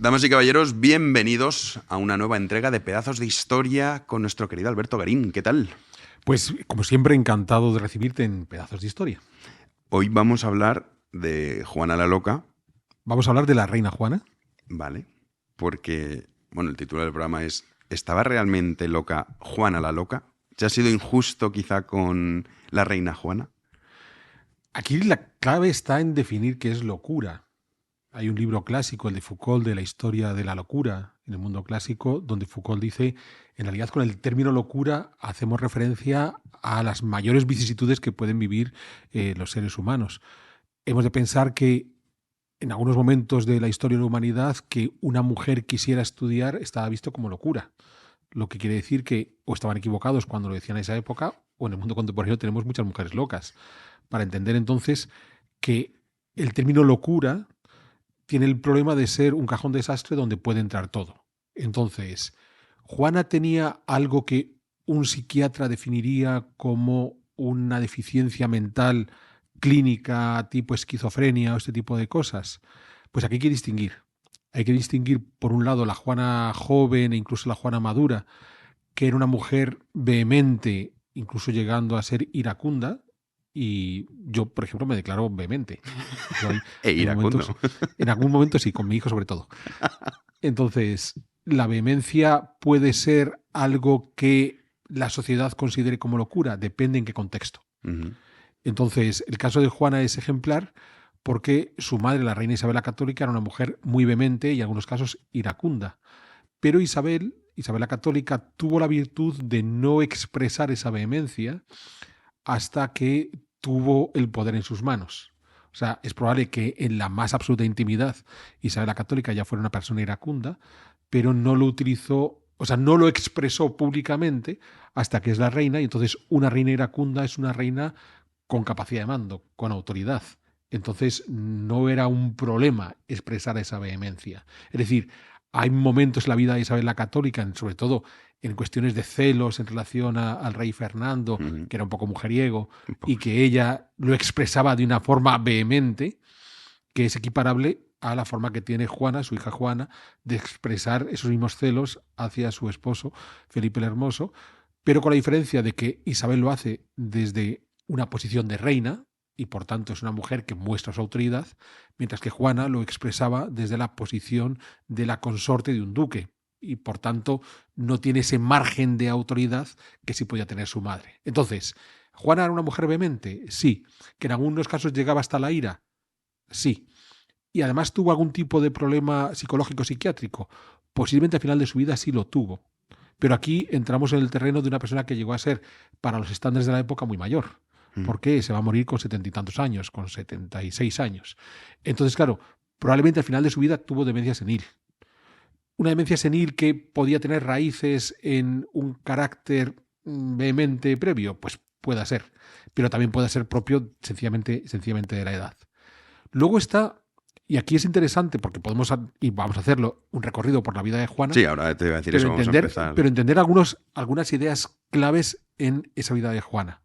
Damas y caballeros, bienvenidos a una nueva entrega de Pedazos de Historia con nuestro querido Alberto Garín. ¿Qué tal? Pues, como siempre, encantado de recibirte en Pedazos de Historia. Hoy vamos a hablar de Juana la Loca. Vamos a hablar de la reina Juana. Vale, porque, bueno, el título del programa es ¿estaba realmente loca Juana la Loca? ¿Se ha sido injusto quizá con la reina Juana? Aquí la clave está en definir qué es locura. Hay un libro clásico, el de Foucault, de la historia de la locura en el mundo clásico, donde Foucault dice, en realidad con el término locura hacemos referencia a las mayores vicisitudes que pueden vivir los seres humanos. Hemos de pensar que en algunos momentos de la historia de la humanidad que una mujer quisiera estudiar estaba visto como locura. Lo que quiere decir que o estaban equivocados cuando lo decían en esa época, o en el mundo contemporáneo tenemos muchas mujeres locas. Para entender entonces que el término locura tiene el problema de ser un cajón desastre donde puede entrar todo. Entonces, Juana tenía algo que un psiquiatra definiría como una deficiencia mental clínica tipo esquizofrenia o este tipo de cosas. Pues aquí hay que distinguir. Hay que distinguir, por un lado, la Juana joven e incluso la Juana madura, que era una mujer vehemente, incluso llegando a ser iracunda. Y yo, por ejemplo, me declaro vehemente. Iracundo. En algún momento sí, con mi hijo sobre todo. Entonces, la vehemencia puede ser algo que la sociedad considere como locura, depende en qué contexto. Uh-huh. Entonces, el caso de Juana es ejemplar porque su madre, la reina Isabel la Católica, era una mujer muy vehemente y en algunos casos iracunda. Pero Isabel la Católica, tuvo la virtud de no expresar esa vehemencia hasta que tuvo el poder en sus manos. O sea, es probable que en la más absoluta intimidad Isabel la Católica ya fuera una persona iracunda, pero no lo utilizó, o sea, no lo expresó públicamente hasta que es la reina, y entonces una reina iracunda es una reina con capacidad de mando, con autoridad. Entonces no era un problema expresar esa vehemencia. Es decir, hay momentos en la vida de Isabel la Católica, sobre todo en cuestiones de celos en relación al rey Fernando, Uh-huh. que era un poco mujeriego, y que ella lo expresaba de una forma vehemente, que es equiparable a la forma que tiene Juana, su hija Juana, de expresar esos mismos celos hacia su esposo, Felipe el Hermoso, pero con la diferencia de que Isabel lo hace desde una posición de reina, y por tanto es una mujer que muestra su autoridad, mientras que Juana lo expresaba desde la posición de la consorte de un duque, y por tanto no tiene ese margen de autoridad que sí podía tener su madre. Entonces, ¿Juana era una mujer vehemente? Sí. ¿Que en algunos casos llegaba hasta la ira? Sí. ¿Y además tuvo algún tipo de problema psicológico psiquiátrico? Posiblemente al final de su vida sí lo tuvo. Pero aquí entramos en el terreno de una persona que llegó a ser, para los estándares de la época, muy mayor. Porque se va a morir con 70 y tantos años, con 76 años. Entonces, claro, probablemente al final de su vida tuvo demencia senil. Una demencia senil que podía tener raíces en un carácter vehemente previo, pues pueda ser. Pero también puede ser propio sencillamente de la edad. Luego está, y aquí es interesante porque podemos, y vamos a hacerlo, un recorrido por la vida de Juana. Sí, ahora te voy a decir eso, vamos a empezar. Pero entender algunas ideas claves en esa vida de Juana.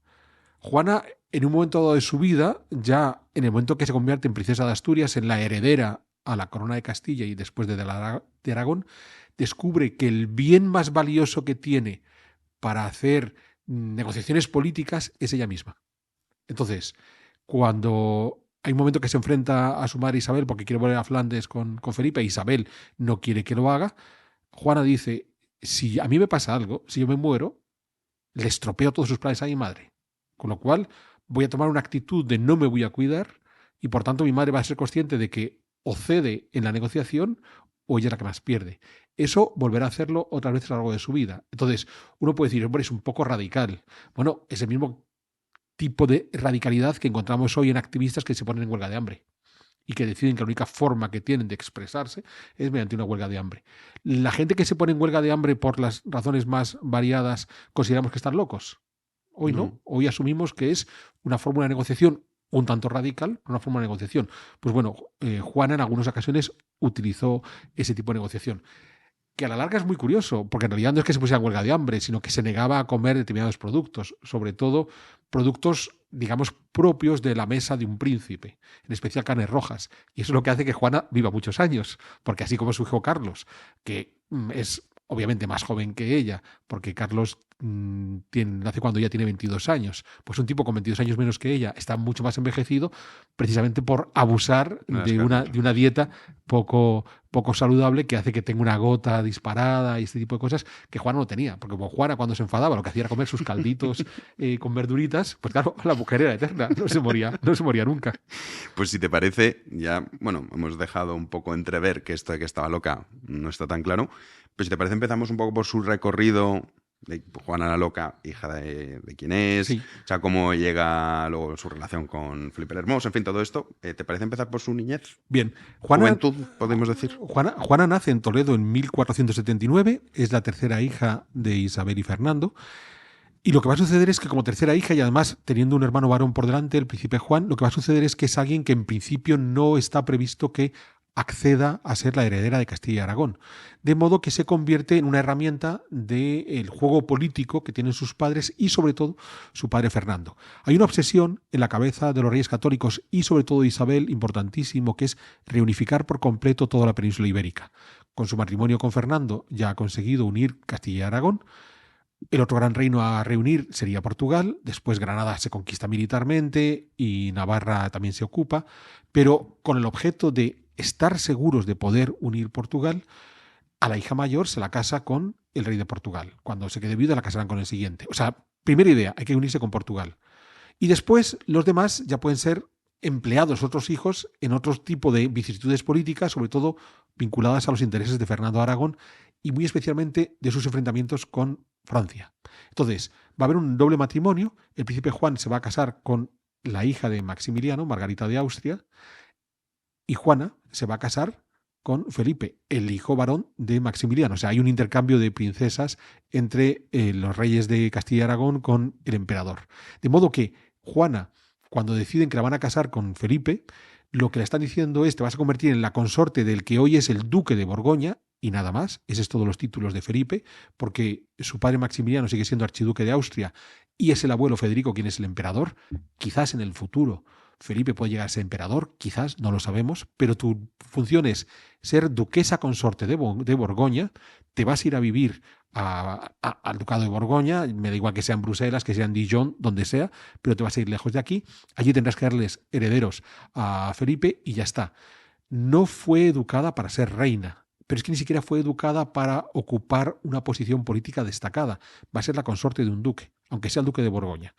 Juana, en un momento dado de su vida, ya en el momento que se convierte en princesa de Asturias, en la heredera a la corona de Castilla y después de Aragón, descubre que el bien más valioso que tiene para hacer negociaciones políticas es ella misma. Entonces, cuando hay un momento que se enfrenta a su madre Isabel porque quiere volver a Flandes con Felipe, e Isabel no quiere que lo haga, Juana dice, si a mí me pasa algo, si yo me muero, le estropeo todos sus planes a mi madre. Con lo cual voy a tomar una actitud de no me voy a cuidar y por tanto mi madre va a ser consciente de que o cede en la negociación o ella es la que más pierde. Eso volverá a hacerlo otras veces a lo largo de su vida. Entonces, uno puede decir, hombre, es un poco radical. Bueno, es el mismo tipo de radicalidad que encontramos hoy en activistas que se ponen en huelga de hambre y que deciden que la única forma que tienen de expresarse es mediante una huelga de hambre. La gente que se pone en huelga de hambre por las razones más variadas, ¿consideramos que están locos? Hoy no. Hoy asumimos que es una fórmula de negociación un tanto radical, una forma de negociación. Pues bueno, Juana en algunas ocasiones utilizó ese tipo de negociación. que a la larga es muy curioso, porque en realidad no es que se pusiera en huelga de hambre, sino que se negaba a comer determinados productos, sobre todo productos, digamos, propios de la mesa de un príncipe, en especial carnes rojas. Y eso es lo que hace que Juana viva muchos años, porque así como su hijo Carlos, que es obviamente más joven que ella, porque Carlos nace cuando ella tiene 22 años, pues un tipo con 22 años menos que ella está mucho más envejecido precisamente por abusar de una dieta poco saludable que hace que tenga una gota disparada y este tipo de cosas que Juana no tenía, porque como Juana cuando se enfadaba lo que hacía era comer sus calditos con verduritas, pues claro, la mujer era eterna, no se moría nunca. Pues si te parece, ya, bueno, hemos dejado un poco entrever que esto de que estaba loca no está tan claro, pero si te parece empezamos un poco por su recorrido de Juana la Loca, hija de quién es, Sí. o sea, cómo llega luego su relación con Felipe el Hermoso, en fin, todo esto. ¿Te parece empezar por su niñez? Bien, Juana, Juventud, podemos decir. Juana nace en Toledo en 1479, es la tercera hija de Isabel y Fernando. Y lo que va a suceder es que como tercera hija y además teniendo un hermano varón por delante, el príncipe Juan, lo que va a suceder es que es alguien que en principio no está previsto que acceda a ser la heredera de Castilla y Aragón. De modo que se convierte en una herramienta del juego político que tienen sus padres y sobre todo su padre Fernando. Hay una obsesión en la cabeza de los reyes católicos y sobre todo de Isabel, importantísimo, que es reunificar por completo toda la península ibérica. Con su matrimonio con Fernando ya ha conseguido unir Castilla y Aragón. El otro gran reino a reunir sería Portugal, después Granada se conquista militarmente y Navarra también se ocupa, pero con el objeto de estar seguros de poder unir Portugal, a la hija mayor se la casa con el rey de Portugal. Cuando se quede viuda la casarán con el siguiente. O sea, primera idea, hay que unirse con Portugal. Y después los demás ya pueden ser empleados, otros hijos, en otro tipo de vicisitudes políticas, sobre todo vinculadas a los intereses de Fernando de Aragón y muy especialmente de sus enfrentamientos con Francia. Entonces, va a haber un doble matrimonio. El príncipe Juan se va a casar con la hija de Maximiliano, Margarita de Austria, y Juana se va a casar con Felipe, el hijo varón de Maximiliano. O sea, hay un intercambio de princesas entre los reyes de Castilla y Aragón con el emperador. De modo que Juana, cuando deciden que la van a casar con Felipe, lo que le están diciendo es: te vas a convertir en la consorte del que hoy es el duque de Borgoña, y nada más. Esos son todos los títulos de Felipe, porque su padre Maximiliano sigue siendo archiduque de Austria y es el abuelo Federico quien es el emperador. Quizás en el futuro Felipe puede llegar a ser emperador, quizás, no lo sabemos, pero tu función es ser duquesa consorte de Borgoña, te vas a ir a vivir al ducado de Borgoña, me da igual que sea en Bruselas, que sea en Dijon, donde sea, pero te vas a ir lejos de aquí, allí tendrás que darles herederos a Felipe y ya está. No fue educada para ser reina, pero es que ni siquiera fue educada para ocupar una posición política destacada. Va a ser la consorte de un duque, aunque sea el duque de Borgoña.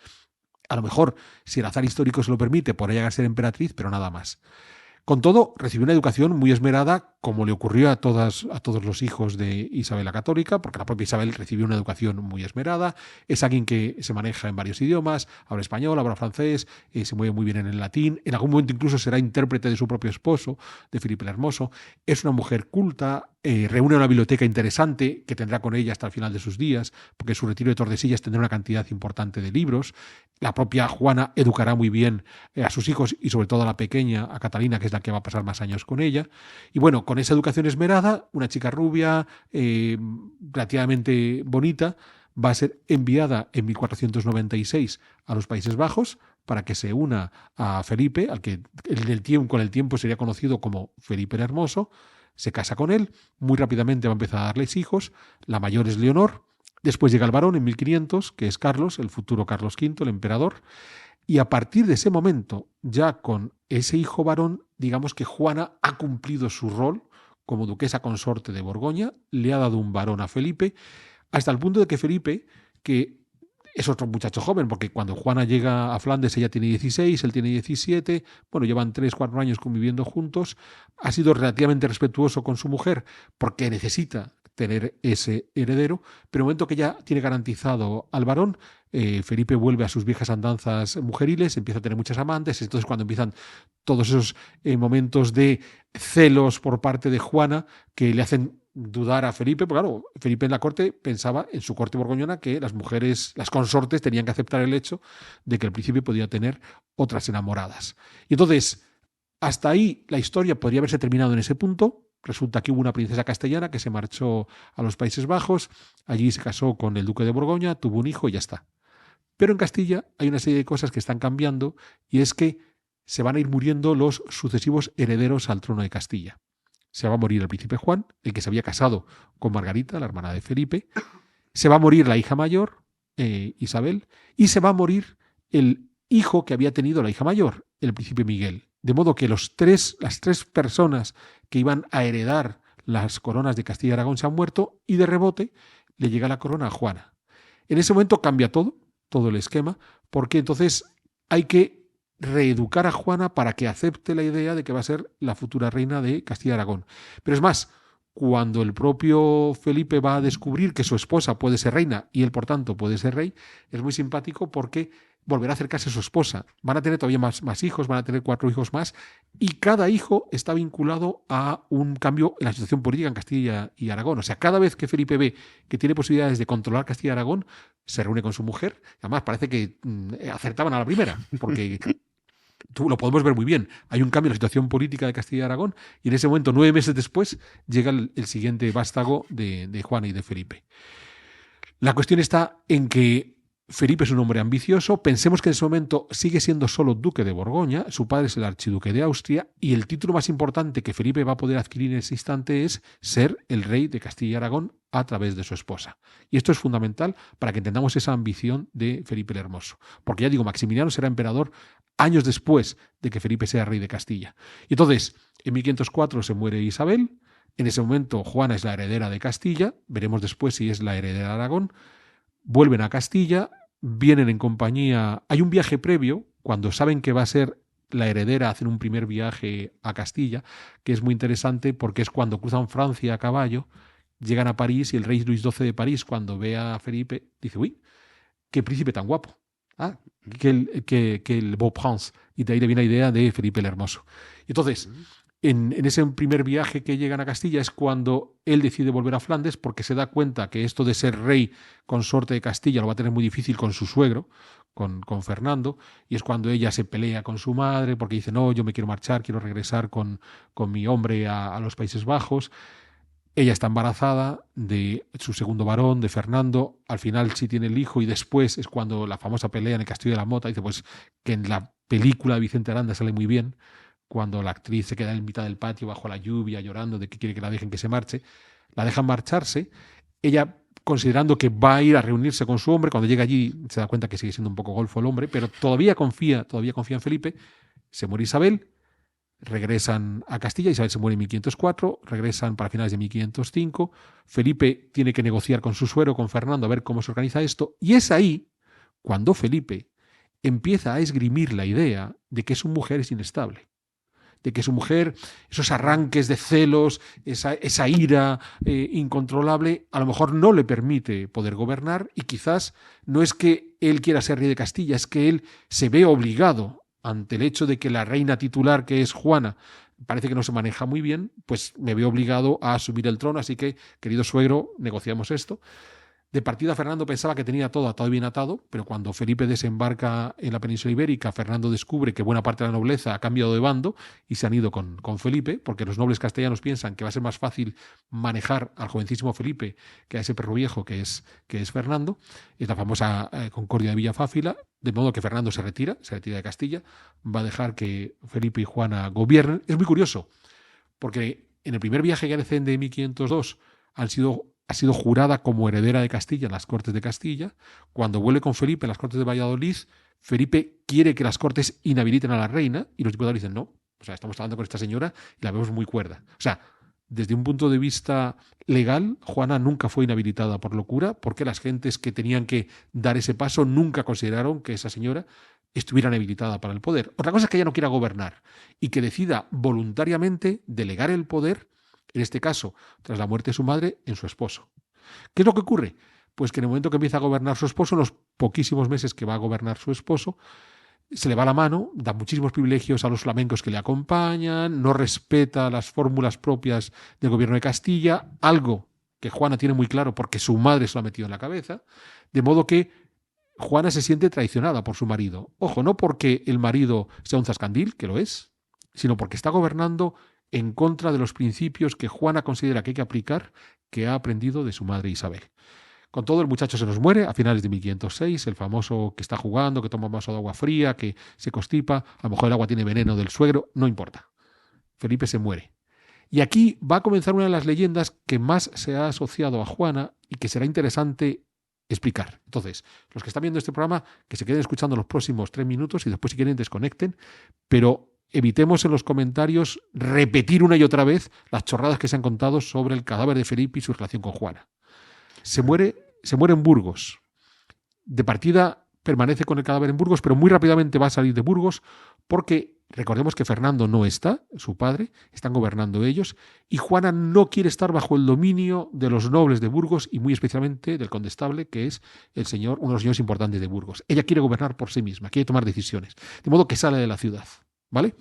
A lo mejor, si el azar histórico se lo permite, podrá llegar a ser emperatriz, pero nada más. Con todo, recibió una educación muy esmerada, como le ocurrió a todos los hijos de Isabel la Católica, porque la propia Isabel recibió una educación muy esmerada. Es alguien que se maneja en varios idiomas, habla español, habla francés, se mueve muy bien en el latín. En algún momento incluso será intérprete de su propio esposo, de Felipe el Hermoso. Es una mujer culta, reúne una biblioteca interesante que tendrá con ella hasta el final de sus días, porque en su retiro de Tordesillas tendrá una cantidad importante de libros. La propia Juana educará muy bien a sus hijos y sobre todo a la pequeña, a Catalina, que es la que va a pasar más años con ella. Y bueno, con esa educación esmerada, una chica rubia, relativamente bonita, va a ser enviada en 1496 a los Países Bajos para que se una a Felipe, al que con el tiempo sería conocido como Felipe el Hermoso. Se casa con él, muy rápidamente va a empezar a darles hijos. La mayor es Leonor, después llega el varón en 1500, que es Carlos, el futuro Carlos V, el emperador. Y a partir de ese momento, ya con ese hijo varón, digamos que Juana ha cumplido su rol como duquesa consorte de Borgoña, le ha dado un varón a Felipe, hasta el punto de que Felipe, que es otro muchacho joven, porque cuando Juana llega a Flandes ella tiene 16, él tiene 17, bueno, llevan 3-4 años conviviendo juntos, ha sido relativamente respetuoso con su mujer porque necesita tener ese heredero, pero en el momento que ya tiene garantizado al varón, Felipe vuelve a sus viejas andanzas mujeriles, empieza a tener muchas amantes, entonces cuando empiezan todos esos momentos de celos por parte de Juana que le hacen dudar a Felipe, porque claro, Felipe en la corte pensaba, en su corte borgoñona, que las mujeres, las consortes, tenían que aceptar el hecho de que el príncipe podía tener otras enamoradas. Y entonces, hasta ahí la historia podría haberse terminado en ese punto. Resulta que hubo una princesa castellana que se marchó a los Países Bajos, allí se casó con el duque de Borgoña, tuvo un hijo y ya está. Pero en Castilla hay una serie de cosas que están cambiando y es que se van a ir muriendo los sucesivos herederos al trono de Castilla. Se va a morir el príncipe Juan, el que se había casado con Margarita, la hermana de Felipe. Se va a morir la hija mayor, Isabel, y se va a morir el hijo que había tenido la hija mayor, el príncipe Miguel. De modo que las tres personas que iban a heredar las coronas de Castilla y Aragón se han muerto y de rebote le llega la corona a Juana. En ese momento cambia todo el esquema, porque entonces hay que reeducar a Juana para que acepte la idea de que va a ser la futura reina de Castilla y Aragón. Pero es más, cuando el propio Felipe va a descubrir que su esposa puede ser reina y él, por tanto, puede ser rey, es muy simpático porque volverá a acercarse a su esposa. Van a tener todavía más hijos, van a tener 4 hijos más, y cada hijo está vinculado a un cambio en la situación política en Castilla y Aragón. O sea, cada vez que Felipe ve que tiene posibilidades de controlar Castilla y Aragón, se reúne con su mujer. Además, parece que acertaban a la primera, porque lo podemos ver muy bien. Hay un cambio en la situación política de Castilla y Aragón, y en ese momento, 9 meses después, llega el siguiente vástago de Juana y de Felipe. La cuestión está en que Felipe es un hombre ambicioso. Pensemos que en ese momento sigue siendo solo duque de Borgoña, su padre es el archiduque de Austria, y el título más importante que Felipe va a poder adquirir en ese instante es ser el rey de Castilla y Aragón a través de su esposa. Y esto es fundamental para que entendamos esa ambición de Felipe el Hermoso. Porque ya digo, Maximiliano será emperador años después de que Felipe sea rey de Castilla. Y entonces, en 1504 se muere Isabel. En ese momento Juana es la heredera de Castilla, veremos después si es la heredera de Aragón. Vuelven a Castilla, vienen en compañía. Hay un viaje previo, cuando saben que va a ser la heredera, hacen un primer viaje a Castilla, que es muy interesante porque es cuando cruzan Francia a caballo, llegan a París y el rey Luis XII de París, cuando ve a Felipe, dice: uy, qué príncipe tan guapo. Que el Beau Prince. Y de ahí le viene la idea de Felipe el Hermoso. Entonces, en ese primer viaje que llegan a Castilla es cuando él decide volver a Flandes, porque se da cuenta que esto de ser rey consorte de Castilla lo va a tener muy difícil con su suegro, con Fernando, y es cuando ella se pelea con su madre porque dice: no, yo me quiero marchar, quiero regresar con mi hombre a los Países Bajos. Ella está embarazada de su segundo varón, de Fernando. Al final sí tiene el hijo, y después es cuando la famosa pelea en el Castillo de la Mota. Dice pues que en la película de Vicente Aranda sale muy bien, cuando la actriz se queda en mitad del patio bajo la lluvia llorando de que quiere que la dejen que se marche. La dejan marcharse. Ella, considerando que va a ir a reunirse con su hombre, cuando llega allí se da cuenta que sigue siendo un poco golfo el hombre, pero todavía confía en Felipe. Se muere Isabel. Regresan a Castilla, Isabel se muere en 1504, regresan para finales de 1505, Felipe tiene que negociar con su suegro, con Fernando, a ver cómo se organiza esto, y es ahí cuando Felipe empieza a esgrimir la idea de que su mujer es inestable, de que su mujer, esos arranques de celos, esa ira incontrolable, a lo mejor no le permite poder gobernar, y quizás no es que él quiera ser rey de Castilla, es que él se ve obligado ante el hecho de que la reina titular, que es Juana, parece que no se maneja muy bien, pues me veo obligado a asumir el trono, así que, querido suegro, negociamos esto. De partida, Fernando pensaba que tenía todo atado y bien atado, pero cuando Felipe desembarca en la península ibérica, Fernando descubre que buena parte de la nobleza ha cambiado de bando y se han ido con Felipe, porque los nobles castellanos piensan que va a ser más fácil manejar al jovencísimo Felipe que a ese perro viejo que es Fernando. Es la famosa Concordia de Villafáfila, de modo que Fernando se retira de Castilla, va a dejar que Felipe y Juana gobiernen. Es muy curioso, porque en el primer viaje que hacen de 1502 ha sido jurada como heredera de Castilla en las Cortes de Castilla. Cuando vuelve con Felipe en las Cortes de Valladolid, Felipe quiere que las Cortes inhabiliten a la reina y los diputados dicen no. O sea, estamos hablando con esta señora y la vemos muy cuerda. O sea, desde un punto de vista legal, Juana nunca fue inhabilitada por locura, porque las gentes que tenían que dar ese paso nunca consideraron que esa señora estuviera inhabilitada para el poder. Otra cosa es que ella no quiera gobernar y que decida voluntariamente delegar el poder, en este caso, tras la muerte de su madre, en su esposo. ¿Qué es lo que ocurre? Pues que en el momento que empieza a gobernar su esposo, en los poquísimos meses que va a gobernar su esposo, se le va la mano, da muchísimos privilegios a los flamencos que le acompañan, no respeta las fórmulas propias del gobierno de Castilla, algo que Juana tiene muy claro porque su madre se lo ha metido en la cabeza, de modo que Juana se siente traicionada por su marido. Ojo, no porque el marido sea un zascandil, que lo es, sino porque está gobernando en contra de los principios que Juana considera que hay que aplicar, que ha aprendido de su madre Isabel. Con todo, el muchacho se nos muere a finales de 1506, el famoso que está jugando, que toma un vaso de agua fría, que se constipa, a lo mejor el agua tiene veneno del suegro, no importa. Felipe se muere. Y aquí va a comenzar una de las leyendas que más se ha asociado a Juana y que será interesante explicar. Entonces, los que están viendo este programa, que se queden escuchando los próximos 3 minutos y después, si quieren, desconecten, pero evitemos en los comentarios repetir una y otra vez las chorradas que se han contado sobre el cadáver de Felipe y su relación con Juana. Se muere en Burgos. De partida permanece con el cadáver en Burgos, pero muy rápidamente va a salir de Burgos porque recordemos que Fernando no está, su padre, están gobernando ellos, y Juana no quiere estar bajo el dominio de los nobles de Burgos y muy especialmente del condestable, que es uno de los señores importantes de Burgos. Ella quiere gobernar por sí misma, quiere tomar decisiones, de modo que sale de la ciudad, ¿vale?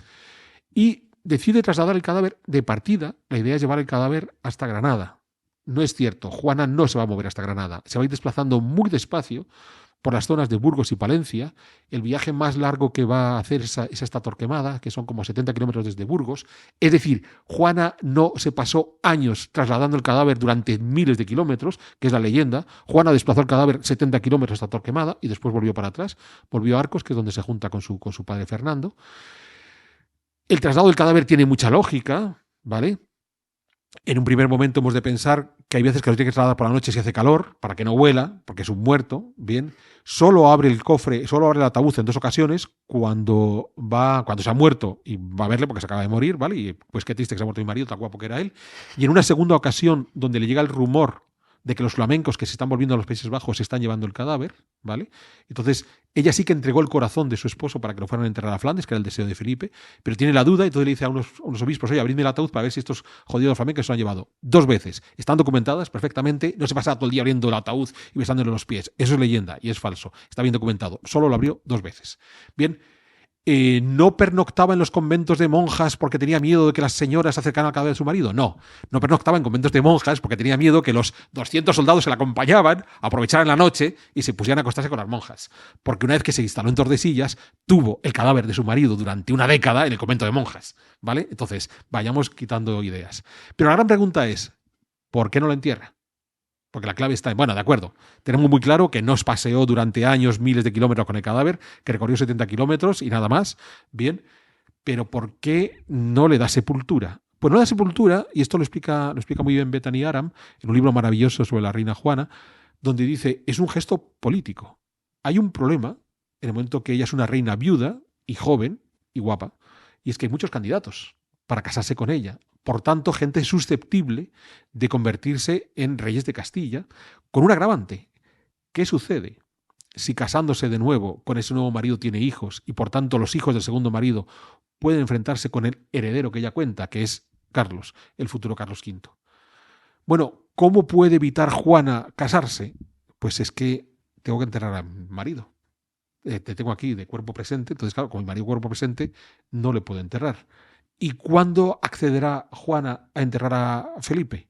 Y decide trasladar el cadáver de partida. La idea es llevar el cadáver hasta Granada. No es cierto, Juana no se va a mover hasta Granada, se va a ir desplazando muy despacio por las zonas de Burgos y Palencia. El viaje más largo que va a hacer es hasta Torquemada, que son como 70 kilómetros desde Burgos. Es decir, Juana no se pasó años trasladando el cadáver durante miles de kilómetros, que es la leyenda. Juana desplazó el cadáver 70 kilómetros hasta Torquemada y después volvió para atrás, volvió a Arcos, que es donde se junta con su padre Fernando. El traslado del cadáver tiene mucha lógica, ¿vale? En un primer momento hemos de pensar que hay veces que lo tiene que trasladar por la noche si hace calor, para que no huela, porque es un muerto, bien. Solo abre el cofre, solo abre el ataúd en 2 ocasiones, cuando se ha muerto y va a verle porque se acaba de morir, ¿vale? Y pues qué triste que se ha muerto mi marido, tan guapo que era él. Y en una segunda ocasión, donde le llega el rumor de que los flamencos que se están volviendo a los Países Bajos se están llevando el cadáver, ¿vale? Entonces, ella sí que entregó el corazón de su esposo para que lo fueran a enterrar a Flandes, que era el deseo de Felipe, pero tiene la duda, y entonces le dice a unos obispos: oye, abridme el ataúd para ver si estos jodidos flamencos se lo han llevado. 2 veces. Están documentadas perfectamente, no se pasa todo el día abriendo el ataúd y besándole los pies. Eso es leyenda y es falso. Está bien documentado. Solo lo abrió 2 veces. Bien. No pernoctaba en los conventos de monjas porque tenía miedo de que las señoras se acercaran al cadáver de su marido. No pernoctaba en conventos de monjas porque tenía miedo que los 200 soldados que la acompañaban aprovecharan la noche y se pusieran a acostarse con las monjas. Porque una vez que se instaló en Tordesillas, tuvo el cadáver de su marido durante una década en el convento de monjas, ¿vale? Entonces, vayamos quitando ideas. Pero la gran pregunta es, ¿por qué no la entierra? Porque la clave está en, bueno, de acuerdo, tenemos muy claro que no se paseó durante años miles de kilómetros con el cadáver, que recorrió 70 kilómetros y nada más, bien, pero ¿por qué no le da sepultura? Pues no da sepultura, y esto lo explica muy bien Bethany Aram en un libro maravilloso sobre la reina Juana, donde dice, es un gesto político. Hay un problema en el momento que ella es una reina viuda y joven y guapa, y es que hay muchos candidatos para casarse con ella. Por tanto, gente susceptible de convertirse en reyes de Castilla, con un agravante. ¿Qué sucede si casándose de nuevo con ese nuevo marido tiene hijos y por tanto los hijos del segundo marido pueden enfrentarse con el heredero que ella cuenta, que es Carlos, el futuro Carlos V? Bueno, ¿cómo puede evitar Juana casarse? Pues es que tengo que enterrar a mi marido. Te tengo aquí de cuerpo presente, entonces claro, con mi marido cuerpo presente no le puedo enterrar. ¿Y cuándo accederá Juana a enterrar a Felipe?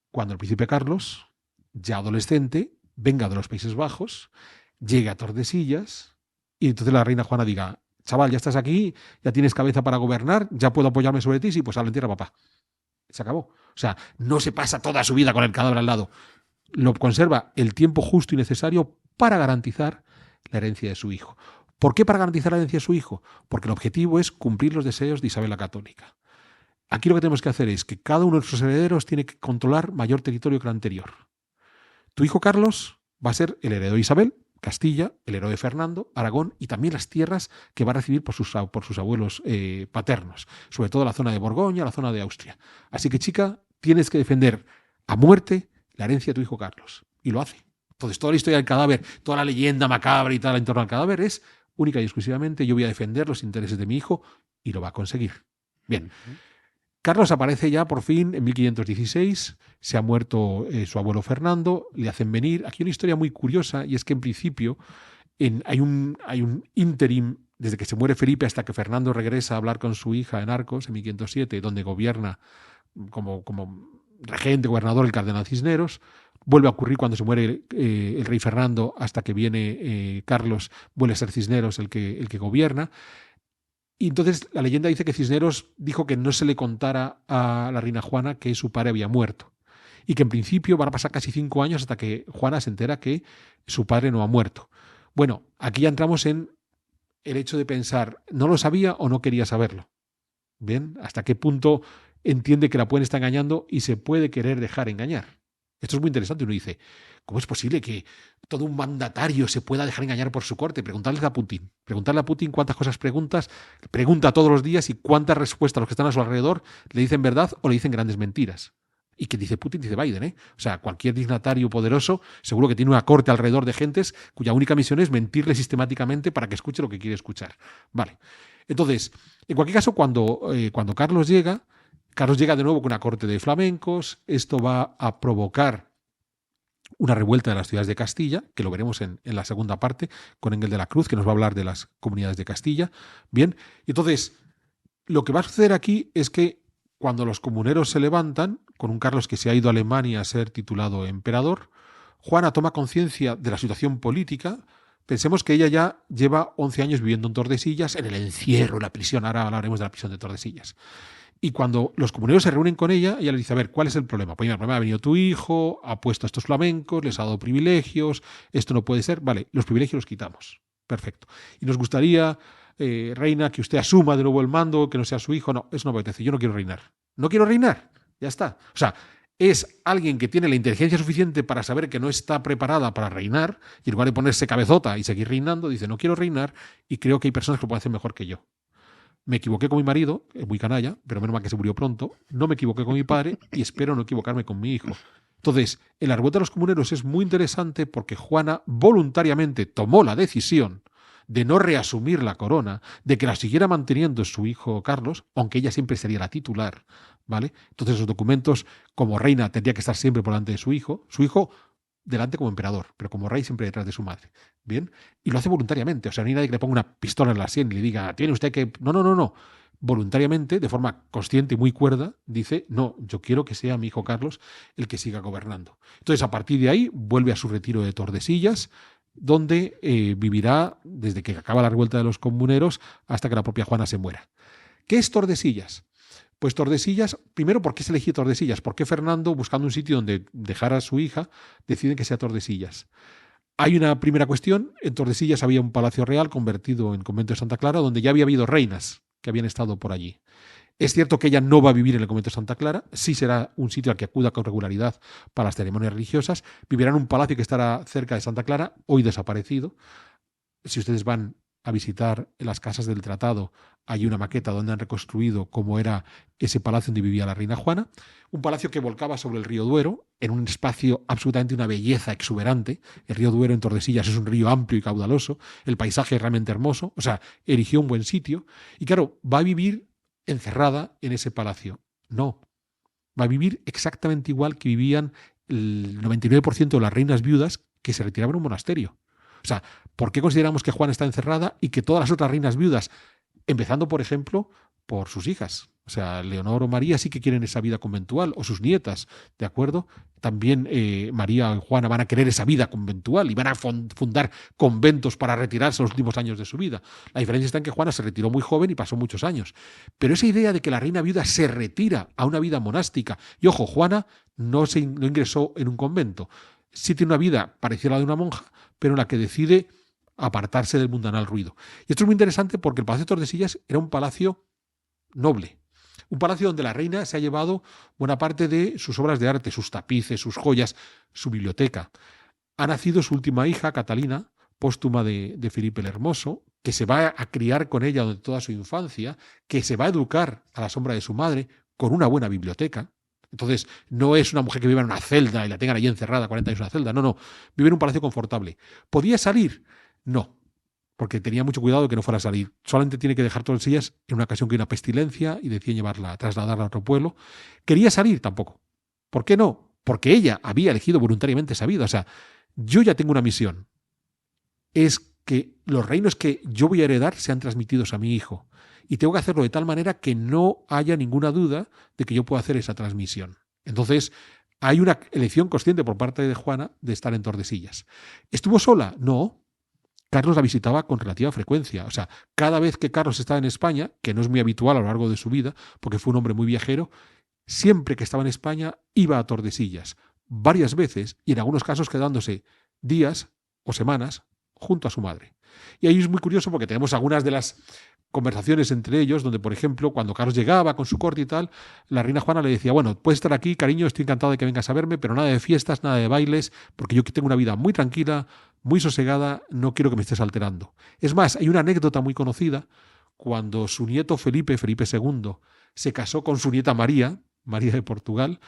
Cuando el príncipe Carlos, ya adolescente, venga de los Países Bajos, llegue a Tordesillas y entonces la reina Juana diga: chaval, ya estás aquí, ya tienes cabeza para gobernar, ya puedo apoyarme sobre ti, sí, pues ahora entierra papá. Se acabó. O sea, no se pasa toda su vida con el cadáver al lado. Lo conserva el tiempo justo y necesario para garantizar la herencia de su hijo. ¿Por qué para garantizar la herencia de su hijo? Porque el objetivo es cumplir los deseos de Isabel la Católica. Aquí lo que tenemos que hacer es que cada uno de nuestros herederos tiene que controlar mayor territorio que el anterior. Tu hijo Carlos va a ser el heredero de Isabel, Castilla, el heredero de Fernando, Aragón y también las tierras que va a recibir por sus abuelos paternos, sobre todo la zona de Borgoña, la zona de Austria. Así que, chica, tienes que defender a muerte la herencia de tu hijo Carlos. Y lo hace. Entonces, toda la historia del cadáver, toda la leyenda macabra y tal en torno al cadáver es única y exclusivamente: yo voy a defender los intereses de mi hijo, y lo va a conseguir. Bien. Carlos aparece ya por fin en 1516, se ha muerto su abuelo Fernando, le hacen venir. Aquí hay una historia muy curiosa, y es que en principio hay un interim desde que se muere Felipe hasta que Fernando regresa a hablar con su hija en Arcos en 1507, donde gobierna como regente, gobernador, el cardenal Cisneros. Vuelve a ocurrir cuando se muere el rey Fernando, hasta que viene Carlos, vuelve a ser Cisneros el que gobierna. Y entonces la leyenda dice que Cisneros dijo que no se le contara a la reina Juana que su padre había muerto. Y que en principio van a pasar casi 5 años hasta que Juana se entera que su padre no ha muerto. Bueno, aquí ya entramos en el hecho de pensar, ¿no lo sabía o no quería saberlo? Bien, ¿hasta qué punto entiende que la pueden estar engañando y se puede querer dejar engañar? Esto es muy interesante. Uno dice, ¿cómo es posible que todo un mandatario se pueda dejar engañar por su corte? Preguntarle a Putin. Preguntarle a Putin cuántas cosas pregunta todos los días y cuántas respuestas a los que están a su alrededor le dicen verdad o le dicen grandes mentiras. Y que dice Putin, dice Biden, ¿eh? O sea, cualquier dignatario poderoso seguro que tiene una corte alrededor de gentes cuya única misión es mentirle sistemáticamente para que escuche lo que quiere escuchar. Vale. Entonces, en cualquier caso, cuando Carlos llega de nuevo con una corte de flamencos. Esto va a provocar una revuelta de las ciudades de Castilla, que lo veremos en la segunda parte, con Engel de la Cruz, que nos va a hablar de las comunidades de Castilla. Bien, entonces, lo que va a suceder aquí es que cuando los comuneros se levantan, con un Carlos que se ha ido a Alemania a ser titulado emperador, Juana toma conciencia de la situación política. Pensemos que ella ya lleva 11 años viviendo en Tordesillas, en el encierro, en la prisión. Ahora hablaremos de la prisión de Tordesillas. Y cuando los comuneros se reúnen con ella le dice, a ver, ¿cuál es el problema? Pues mira, el problema ha venido tu hijo, ha puesto a estos flamencos, les ha dado privilegios, esto no puede ser. Vale, los privilegios los quitamos. Perfecto. Y nos gustaría, reina, que usted asuma de nuevo el mando, que no sea su hijo. No, eso no me apetece. Yo no quiero reinar. No quiero reinar. Ya está. O sea, es alguien que tiene la inteligencia suficiente para saber que no está preparada para reinar, y en lugar de ponerse cabezota y seguir reinando, dice, no quiero reinar y creo que hay personas que lo pueden hacer mejor que yo. Me equivoqué con mi marido, es muy canalla, pero menos mal que se murió pronto. No me equivoqué con mi padre y espero no equivocarme con mi hijo. Entonces, el revuelta de los comuneros es muy interesante porque Juana voluntariamente tomó la decisión de no reasumir la corona, de que la siguiera manteniendo su hijo Carlos, aunque ella siempre sería la titular, ¿vale? Entonces los documentos, como reina, tendría que estar siempre por delante de su hijo delante como emperador, pero como rey siempre detrás de su madre. ¿Bien? Y lo hace voluntariamente. O sea, no hay nadie que le ponga una pistola en la sien y le diga, tiene usted que... No. Voluntariamente, de forma consciente y muy cuerda, dice, no, yo quiero que sea mi hijo Carlos el que siga gobernando. Entonces, a partir de ahí, vuelve a su retiro de Tordesillas, donde vivirá desde que acaba la revuelta de los comuneros hasta que la propia Juana se muera. ¿Qué es Tordesillas? Pues Tordesillas, primero, ¿por qué se eligió Tordesillas? ¿Por qué Fernando, buscando un sitio donde dejar a su hija, decide que sea Tordesillas? Hay una primera cuestión. En Tordesillas había un palacio real convertido en convento de Santa Clara, donde ya había habido reinas que habían estado por allí. Es cierto que ella no va a vivir en el convento de Santa Clara, sí será un sitio al que acuda con regularidad para las ceremonias religiosas. Vivirá en un palacio que estará cerca de Santa Clara, hoy desaparecido. Si ustedes van a visitar las casas del tratado, hay una maqueta donde han reconstruido cómo era ese palacio donde vivía la reina Juana, un palacio que volcaba sobre el río Duero, en un espacio absolutamente una belleza exuberante. El río Duero en Tordesillas es un río amplio y caudaloso, el paisaje es realmente hermoso, o sea, erigió un buen sitio, y claro, va a vivir encerrada en ese palacio. No, va a vivir exactamente igual que vivían el 99% de las reinas viudas que se retiraban a un monasterio. O sea, ¿por qué consideramos que Juana está encerrada y que todas las otras reinas viudas, empezando, por ejemplo, por sus hijas? O sea, Leonor o María sí que quieren esa vida conventual, o sus nietas, ¿de acuerdo? También María y Juana van a querer esa vida conventual y van a fundar conventos para retirarse los últimos años de su vida. La diferencia está en que Juana se retiró muy joven y pasó muchos años. Pero esa idea de que la reina viuda se retira a una vida monástica, y ojo, Juana no ingresó en un convento, sí tiene una vida parecida a la de una monja, pero en la que decide apartarse del mundanal ruido. Y esto es muy interesante porque el Palacio de Tordesillas era un palacio noble, un palacio donde la reina se ha llevado buena parte de sus obras de arte, sus tapices, sus joyas, su biblioteca. Ha nacido su última hija, Catalina, póstuma de Felipe el Hermoso, que se va a criar con ella durante toda su infancia, que se va a educar a la sombra de su madre con una buena biblioteca. Entonces, no es una mujer que viva en una celda y la tengan allí encerrada 40 años en una celda. No. Vive en un palacio confortable. ¿Podía salir? No, porque tenía mucho cuidado de que no fuera a salir. Solamente tiene que dejar Tordesillas en una ocasión que hay una pestilencia y deciden trasladarla a otro pueblo. ¿Quería salir? Tampoco. ¿Por qué no? Porque ella había elegido voluntariamente esa vida. O sea, yo ya tengo una misión. Es que los reinos que yo voy a heredar sean transmitidos a mi hijo. Y tengo que hacerlo de tal manera que no haya ninguna duda de que yo puedo hacer esa transmisión. Entonces, hay una elección consciente por parte de Juana de estar en Tordesillas. ¿Estuvo sola? No. Carlos la visitaba con relativa frecuencia. O sea, cada vez que Carlos estaba en España, que no es muy habitual a lo largo de su vida, porque fue un hombre muy viajero, siempre que estaba en España iba a Tordesillas, varias veces, y en algunos casos quedándose días o semanas junto a su madre. Y ahí es muy curioso porque tenemos algunas de las conversaciones entre ellos, donde, por ejemplo, cuando Carlos llegaba con su corte y tal, la reina Juana le decía, bueno, puedes estar aquí, cariño, estoy encantado de que vengas a verme, pero nada de fiestas, nada de bailes, porque yo tengo una vida muy tranquila, muy sosegada, no quiero que me estés alterando. Es más, hay una anécdota muy conocida, cuando su nieto Felipe, Felipe II, se casó con su nieta María, María de Portugal,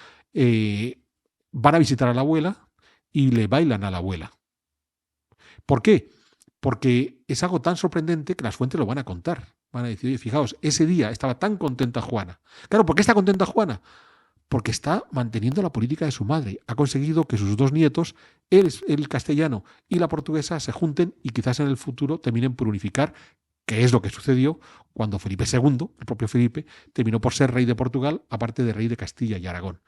van a visitar a la abuela y le bailan a la abuela. ¿Por qué? Porque es algo tan sorprendente que las fuentes lo van a contar. Van a decir, oye, fijaos, ese día estaba tan contenta Juana. Claro, ¿por qué está contenta Juana? Porque está manteniendo la política de su madre. Ha conseguido que sus dos nietos, el castellano y la portuguesa, se junten y quizás en el futuro terminen por unificar, que es lo que sucedió cuando Felipe II, el propio Felipe, terminó por ser rey de Portugal, aparte de rey de Castilla y Aragón.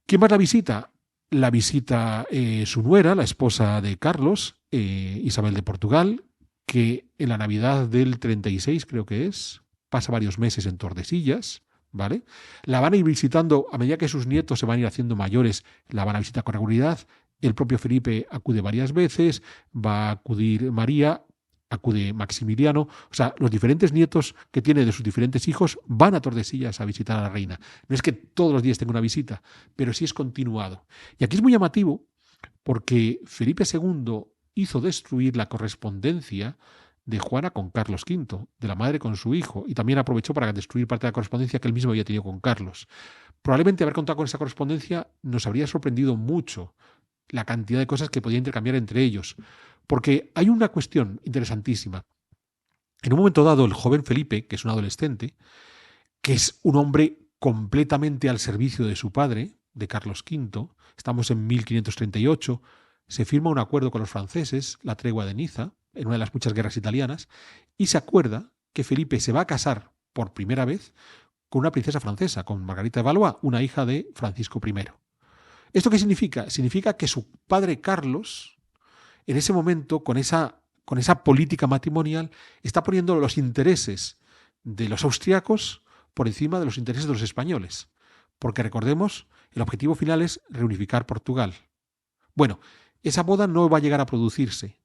¿Quién más la visita? La visita su nuera, la esposa de Carlos, Isabel de Portugal, que en la Navidad del 36, creo que es, pasa varios meses en Tordesillas, ¿vale? La van a ir visitando a medida que sus nietos se van a ir haciendo mayores, la van a visitar con regularidad. El propio Felipe acude varias veces, va a acudir María, acude Maximiliano. O sea, los diferentes nietos que tiene de sus diferentes hijos van a Tordesillas a visitar a la reina. No es que todos los días tenga una visita, pero sí es continuado. Y aquí es muy llamativo porque Felipe II hizo destruir la correspondencia de Juana con Carlos V, de la madre con su hijo, y también aprovechó para destruir parte de la correspondencia que él mismo había tenido con Carlos. Probablemente haber contado con esa correspondencia nos habría sorprendido mucho la cantidad de cosas que podía intercambiar entre ellos, porque hay una cuestión interesantísima. En un momento dado, el joven Felipe, que es un adolescente, que es un hombre completamente al servicio de su padre, de Carlos V, estamos en 1538, se firma un acuerdo con los franceses, la tregua de Niza, en una de las muchas guerras italianas, y se acuerda que Felipe se va a casar por primera vez con una princesa francesa, con Margarita de Valois, una hija de Francisco I. ¿Esto qué significa? Significa que su padre Carlos, en ese momento, con esa política matrimonial, está poniendo los intereses de los austriacos por encima de los intereses de los españoles. Porque recordemos, el objetivo final es reunificar Portugal. Bueno, esa boda no va a llegar a producirse,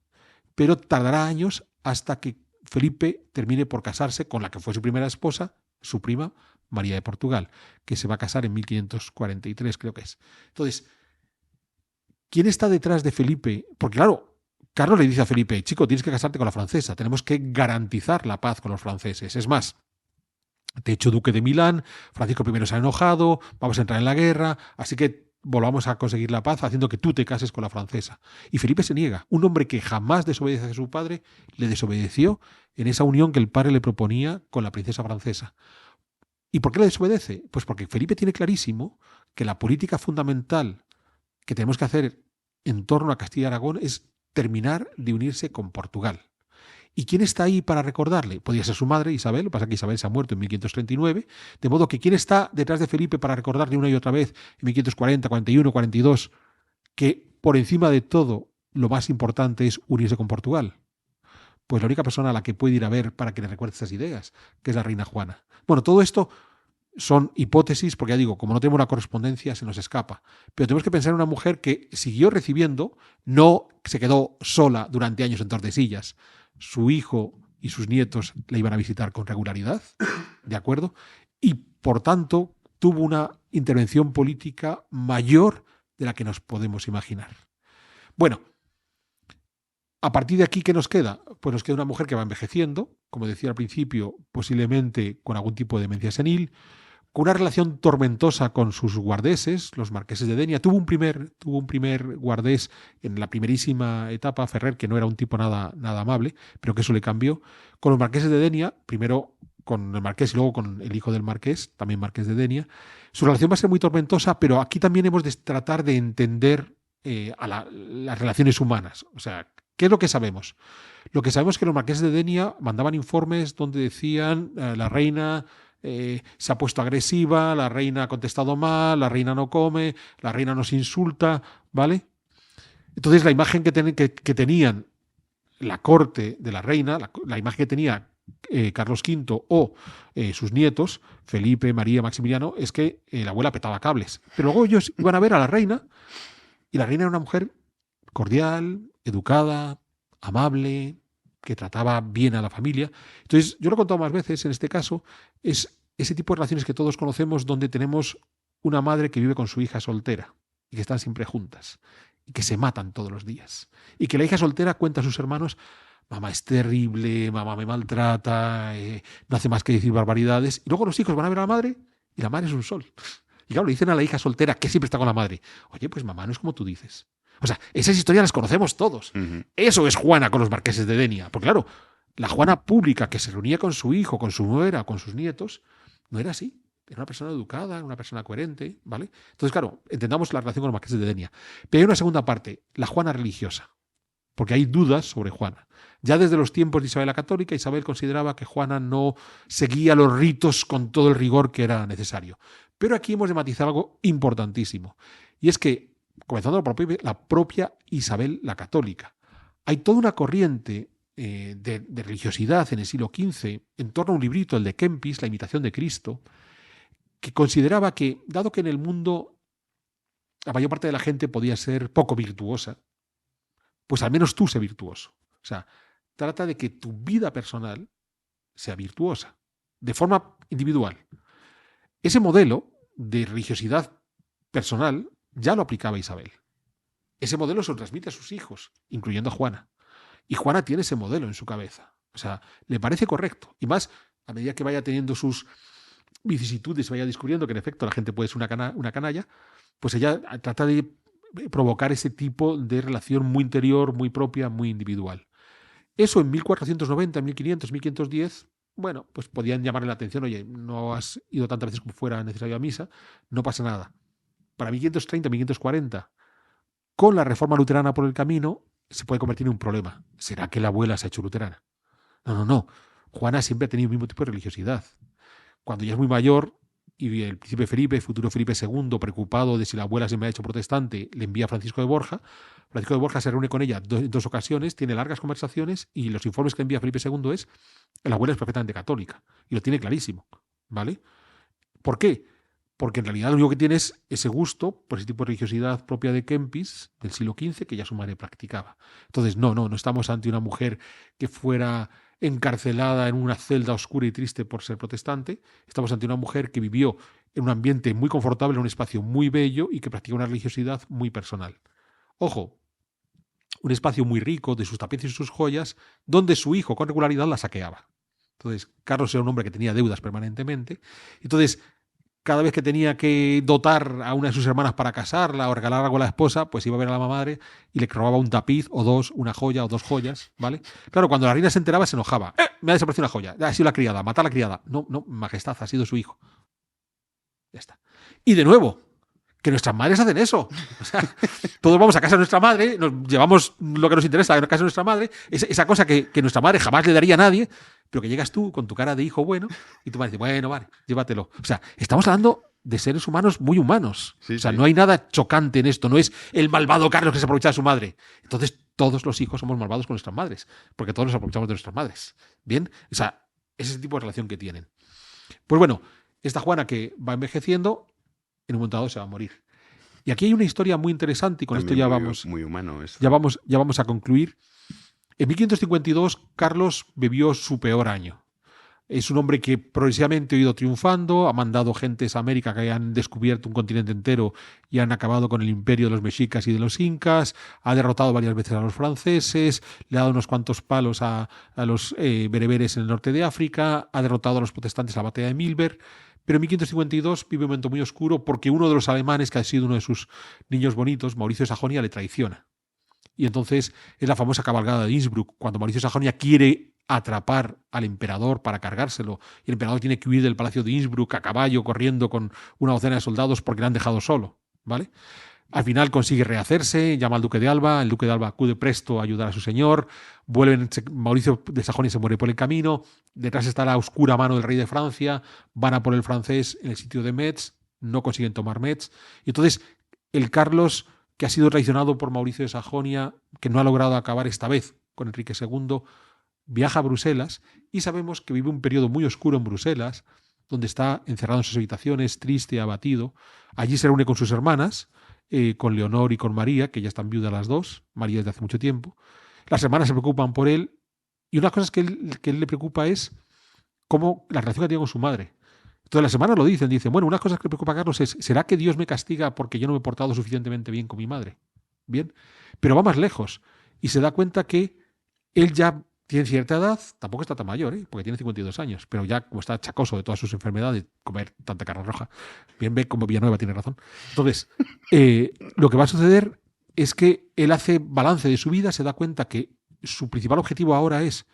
pero tardará años hasta que Felipe termine por casarse con la que fue su primera esposa, su prima, María de Portugal, que se va a casar en 1543, creo que es. Entonces, ¿quién está detrás de Felipe? Porque claro, Carlos le dice a Felipe, chico, tienes que casarte con la francesa, tenemos que garantizar la paz con los franceses. Es más, te he hecho duque de Milán, Francisco I se ha enojado, vamos a entrar en la guerra, así que volvamos a conseguir la paz haciendo que tú te cases con la francesa. Y Felipe se niega. Un hombre que jamás desobedece a su padre, le desobedeció en esa unión que el padre le proponía con la princesa francesa. ¿Y por qué le desobedece? Pues porque Felipe tiene clarísimo que la política fundamental que tenemos que hacer en torno a Castilla y Aragón es terminar de unirse con Portugal. ¿Y quién está ahí para recordarle? Podría ser su madre, Isabel, lo que pasa es que Isabel se ha muerto en 1539, de modo que ¿quién está detrás de Felipe para recordarle una y otra vez en 1540, 41, 42, que por encima de todo lo más importante es unirse con Portugal? Pues la única persona a la que puede ir a ver para que le recuerde esas ideas, que es la reina Juana. Bueno, todo esto son hipótesis, porque ya digo, como no tenemos una correspondencia, se nos escapa. Pero tenemos que pensar en una mujer que siguió recibiendo, no se quedó sola durante años en Tordesillas. Su hijo y sus nietos la iban a visitar con regularidad, ¿de acuerdo? Y, por tanto, tuvo una intervención política mayor de la que nos podemos imaginar. Bueno, a partir de aquí, ¿qué nos queda? Pues nos queda una mujer que va envejeciendo, como decía al principio, posiblemente con algún tipo de demencia senil, con una relación tormentosa con sus guardeses, los marqueses de Denia. Tuvo un primer guardés en la primerísima etapa, Ferrer, que no era un tipo nada amable, pero que eso le cambió. Con los marqueses de Denia, primero con el marqués y luego con el hijo del marqués, también marqués de Denia. Su relación va a ser muy tormentosa, pero aquí también hemos de tratar de entender las relaciones humanas. O sea, ¿qué es lo que sabemos? Lo que sabemos es que los marqueses de Denia mandaban informes donde decían la reina se ha puesto agresiva, la reina ha contestado mal, la reina no come, la reina nos insulta, ¿vale? Entonces la imagen que tenían la corte de la reina, la imagen que tenía Carlos V o sus nietos, Felipe, María, Maximiliano, es que la abuela petaba cables. Pero luego ellos iban a ver a la reina y la reina era una mujer cordial, educada, amable, que trataba bien a la familia. Entonces, yo lo he contado más veces, en este caso, es ese tipo de relaciones que todos conocemos donde tenemos una madre que vive con su hija soltera y que están siempre juntas y que se matan todos los días. Y que la hija soltera cuenta a sus hermanos: mamá es terrible, mamá me maltrata, no hace más que decir barbaridades. Y luego los hijos van a ver a la madre y la madre es un sol. Y claro, le dicen a la hija soltera que siempre está con la madre: oye, pues mamá no es como tú dices. O sea, esas historias las conocemos todos. Eso es Juana con los marqueses de Denia. Porque claro, la Juana pública que se reunía con su hijo, con su nuera, con sus nietos, no era así. Era una persona educada, una persona coherente, ¿vale? Entonces, claro, entendamos la relación con los marqueses de Denia. Pero hay una segunda parte, la Juana religiosa. Porque hay dudas sobre Juana. Ya desde los tiempos de Isabel la Católica, Isabel consideraba que Juana no seguía los ritos con todo el rigor que era necesario. Pero aquí hemos de matizar algo importantísimo. Y es que, comenzando por la propia Isabel la Católica, hay toda una corriente de religiosidad en el siglo XV en torno a un librito, el de Kempis, La imitación de Cristo, que consideraba que, dado que en el mundo la mayor parte de la gente podía ser poco virtuosa, pues al menos tú sé virtuoso. O sea, trata de que tu vida personal sea virtuosa, de forma individual. Ese modelo de religiosidad personal ya lo aplicaba Isabel. Ese modelo se lo transmite a sus hijos, incluyendo a Juana. Y Juana tiene ese modelo en su cabeza. O sea, le parece correcto. Y más, a medida que vaya teniendo sus vicisitudes, vaya descubriendo que en efecto la gente puede ser una canalla, pues ella trata de provocar ese tipo de relación muy interior, muy propia, muy individual. Eso en 1490, 1500, 1510, bueno, pues podían llamarle la atención: oye, no has ido tantas veces como fuera necesario a misa, no pasa nada. Para 1530, 1540, con la reforma luterana por el camino, se puede convertir en un problema. ¿Será que la abuela se ha hecho luterana? No. Juana siempre ha tenido el mismo tipo de religiosidad. Cuando ya es muy mayor y el príncipe Felipe, futuro Felipe II, preocupado de si la abuela se me ha hecho protestante, le envía a Francisco de Borja. Francisco de Borja se reúne con ella en dos ocasiones, tiene largas conversaciones y los informes que envía Felipe II es: la abuela es perfectamente católica y lo tiene clarísimo, ¿vale? ¿Por qué? Porque en realidad lo único que tiene es ese gusto por ese tipo de religiosidad propia de Kempis del siglo XV que ya su madre practicaba. Entonces, no estamos ante una mujer que fuera encarcelada en una celda oscura y triste por ser protestante. Estamos ante una mujer que vivió en un ambiente muy confortable, en un espacio muy bello y que practica una religiosidad muy personal. Ojo, un espacio muy rico de sus tapices y sus joyas, donde su hijo con regularidad la saqueaba. Entonces, Carlos era un hombre que tenía deudas permanentemente. Entonces, cada vez que tenía que dotar a una de sus hermanas para casarla o regalar algo a la esposa, pues iba a ver a la madre y le robaba un tapiz o dos, una joya o dos joyas, ¿vale? Claro, cuando la reina se enteraba se enojaba. Me ha desaparecido una joya, ha sido la criada, mata a la criada. No, majestad, ha sido su hijo. Ya está. Y de nuevo, que nuestras madres hacen eso. O sea, todos vamos a casa de nuestra madre, nos llevamos lo que nos interesa a casa de nuestra madre, esa cosa que nuestra madre jamás le daría a nadie, pero que llegas tú con tu cara de hijo bueno y tu madre dice: bueno, vale, llévatelo. O sea, estamos hablando de seres humanos muy humanos. Sí, o sea, no hay nada chocante en esto, no es el malvado Carlos que se aprovecha de su madre. Entonces, todos los hijos somos malvados con nuestras madres, porque todos nos aprovechamos de nuestras madres. ¿Bien? O sea, es ese tipo de relación que tienen. Pues bueno, esta Juana que va envejeciendo, en un momento dado se va a morir. Y aquí hay una historia muy interesante y con también esto ya vamos muy humano esto. Ya vamos a concluir. En 1552 Carlos vivió su peor año. Es un hombre que progresivamente ha ido triunfando, ha mandado gentes a América que han descubierto un continente entero y han acabado con el imperio de los mexicas y de los incas, ha derrotado varias veces a los franceses, le ha dado unos cuantos palos a los bereberes en el norte de África, ha derrotado a los protestantes en la batalla de Milberg. Pero en 1552 vive un momento muy oscuro porque uno de los alemanes, que ha sido uno de sus niños bonitos, Mauricio de Sajonia, le traiciona. Y entonces es la famosa cabalgada de Innsbruck, cuando Mauricio de Sajonia quiere atrapar al emperador para cargárselo, y el emperador tiene que huir del palacio de Innsbruck a caballo, corriendo con una docena de soldados porque le han dejado solo, ¿vale? Al final consigue rehacerse, llama al duque de Alba, el duque de Alba acude presto a ayudar a su señor, Mauricio de Sajonia se muere por el camino, detrás está la oscura mano del rey de Francia, van a por el francés en el sitio de Metz, no consiguen tomar Metz, y entonces el Carlos, que ha sido traicionado por Mauricio de Sajonia, que no ha logrado acabar esta vez con Enrique II, viaja a Bruselas y sabemos que vive un periodo muy oscuro en Bruselas, donde está encerrado en sus habitaciones, triste, abatido. Allí se reúne con sus hermanas, con Leonor y con María, que ya están viudas las dos, María desde hace mucho tiempo. Las hermanas se preocupan por él y una cosa que él le preocupa es cómo la relación que tiene con su madre. Entonces las hermanas lo dicen, bueno, una cosa que le preocupa a Carlos es, ¿será que Dios me castiga porque yo no me he portado suficientemente bien con mi madre? Bien, pero va más lejos y se da cuenta que él ya tiene cierta edad, tampoco está tan mayor, porque tiene 52 años, pero ya como está chacoso de todas sus enfermedades, comer tanta carne roja, bien ve como Villanueva tiene razón. Entonces, lo que va a suceder es que él hace balance de su vida, se da cuenta que su principal objetivo ahora es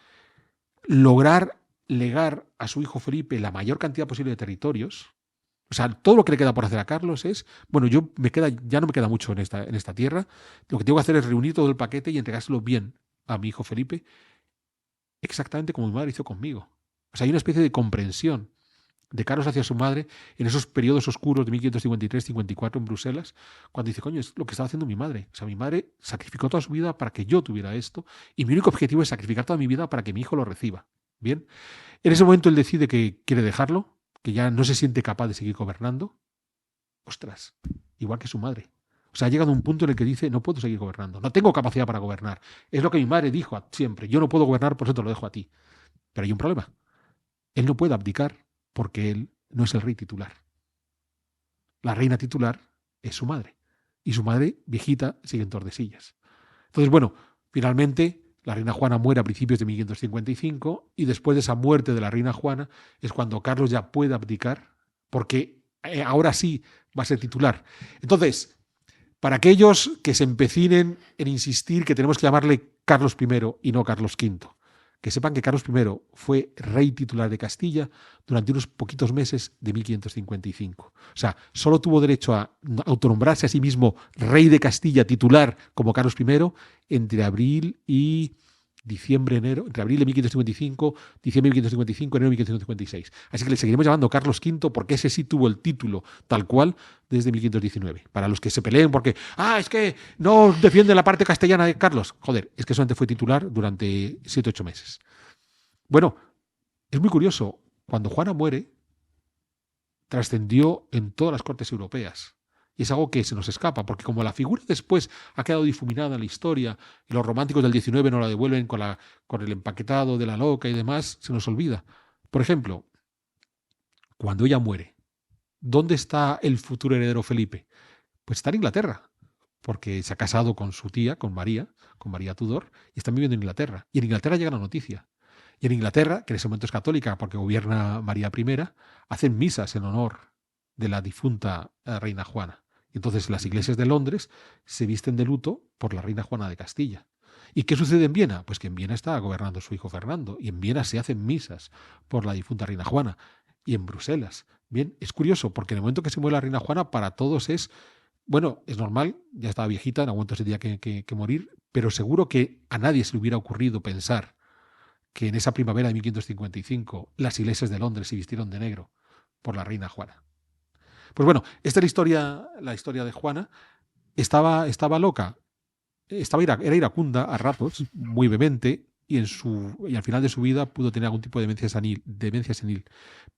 lograr legar a su hijo Felipe la mayor cantidad posible de territorios. O sea, todo lo que le queda por hacer a Carlos es, bueno, ya no me queda mucho en esta tierra, lo que tengo que hacer es reunir todo el paquete y entregárselo bien a mi hijo Felipe, exactamente como mi madre hizo conmigo. O sea, hay una especie de comprensión de Carlos hacia su madre en esos periodos oscuros de 1553-54 en Bruselas, cuando dice, coño, es lo que estaba haciendo mi madre. O sea, mi madre sacrificó toda su vida para que yo tuviera esto y mi único objetivo es sacrificar toda mi vida para que mi hijo lo reciba. Bien, en ese momento él decide que quiere dejarlo, que ya no se siente capaz de seguir gobernando. Ostras, igual que su madre. O sea, ha llegado a un punto en el que dice, no puedo seguir gobernando, no tengo capacidad para gobernar. Es lo que mi madre dijo siempre, yo no puedo gobernar, por eso te lo dejo a ti. Pero hay un problema. Él no puede abdicar porque él no es el rey titular. La reina titular es su madre. Y su madre, viejita, sigue en Tordesillas. Entonces, bueno, finalmente la reina Juana muere a principios de 1555 y después de esa muerte de la reina Juana es cuando Carlos ya puede abdicar porque ahora sí va a ser titular. Entonces, para aquellos que se empecinen en insistir que tenemos que llamarle Carlos I y no Carlos V, que sepan que Carlos I fue rey titular de Castilla durante unos poquitos meses de 1555. O sea, solo tuvo derecho a autonombrarse a sí mismo rey de Castilla titular como Carlos I entre abril y diciembre, enero, entre abril de 1555, diciembre de 1555, enero de 1556. Así que le seguiremos llamando Carlos V porque ese sí tuvo el título tal cual desde 1519. Para los que se peleen porque, es que no defiende la parte castellana de Carlos. Joder, es que solamente fue titular durante 7-8 meses. Bueno, es muy curioso. Cuando Juana muere, trascendió en todas las cortes europeas. Y es algo que se nos escapa, porque como la figura después ha quedado difuminada en la historia, y los románticos del 19 nos la devuelven con el empaquetado de la loca y demás, se nos olvida. Por ejemplo, cuando ella muere, ¿dónde está el futuro heredero Felipe? Pues está en Inglaterra, porque se ha casado con su tía, con María Tudor, y están viviendo en Inglaterra. Y en Inglaterra llega la noticia. Y en Inglaterra, que en ese momento es católica porque gobierna María I, hacen misas en honor de la difunta reina Juana. Y entonces las iglesias de Londres se visten de luto por la reina Juana de Castilla. ¿Y qué sucede en Viena? Pues que en Viena está gobernando su hijo Fernando y en Viena se hacen misas por la difunta reina Juana. Y en Bruselas. Bien, es curioso porque en el momento que se muere la reina Juana para todos es, bueno, es normal, ya estaba viejita, en algún momento se tenía que morir, pero seguro que a nadie se le hubiera ocurrido pensar que en esa primavera de 1555 las iglesias de Londres se vistieron de negro por la reina Juana. Pues bueno, esta es la historia de Juana. Estaba loca, era iracunda a ratos, muy vehemente, y al final de su vida pudo tener algún tipo de demencia senil.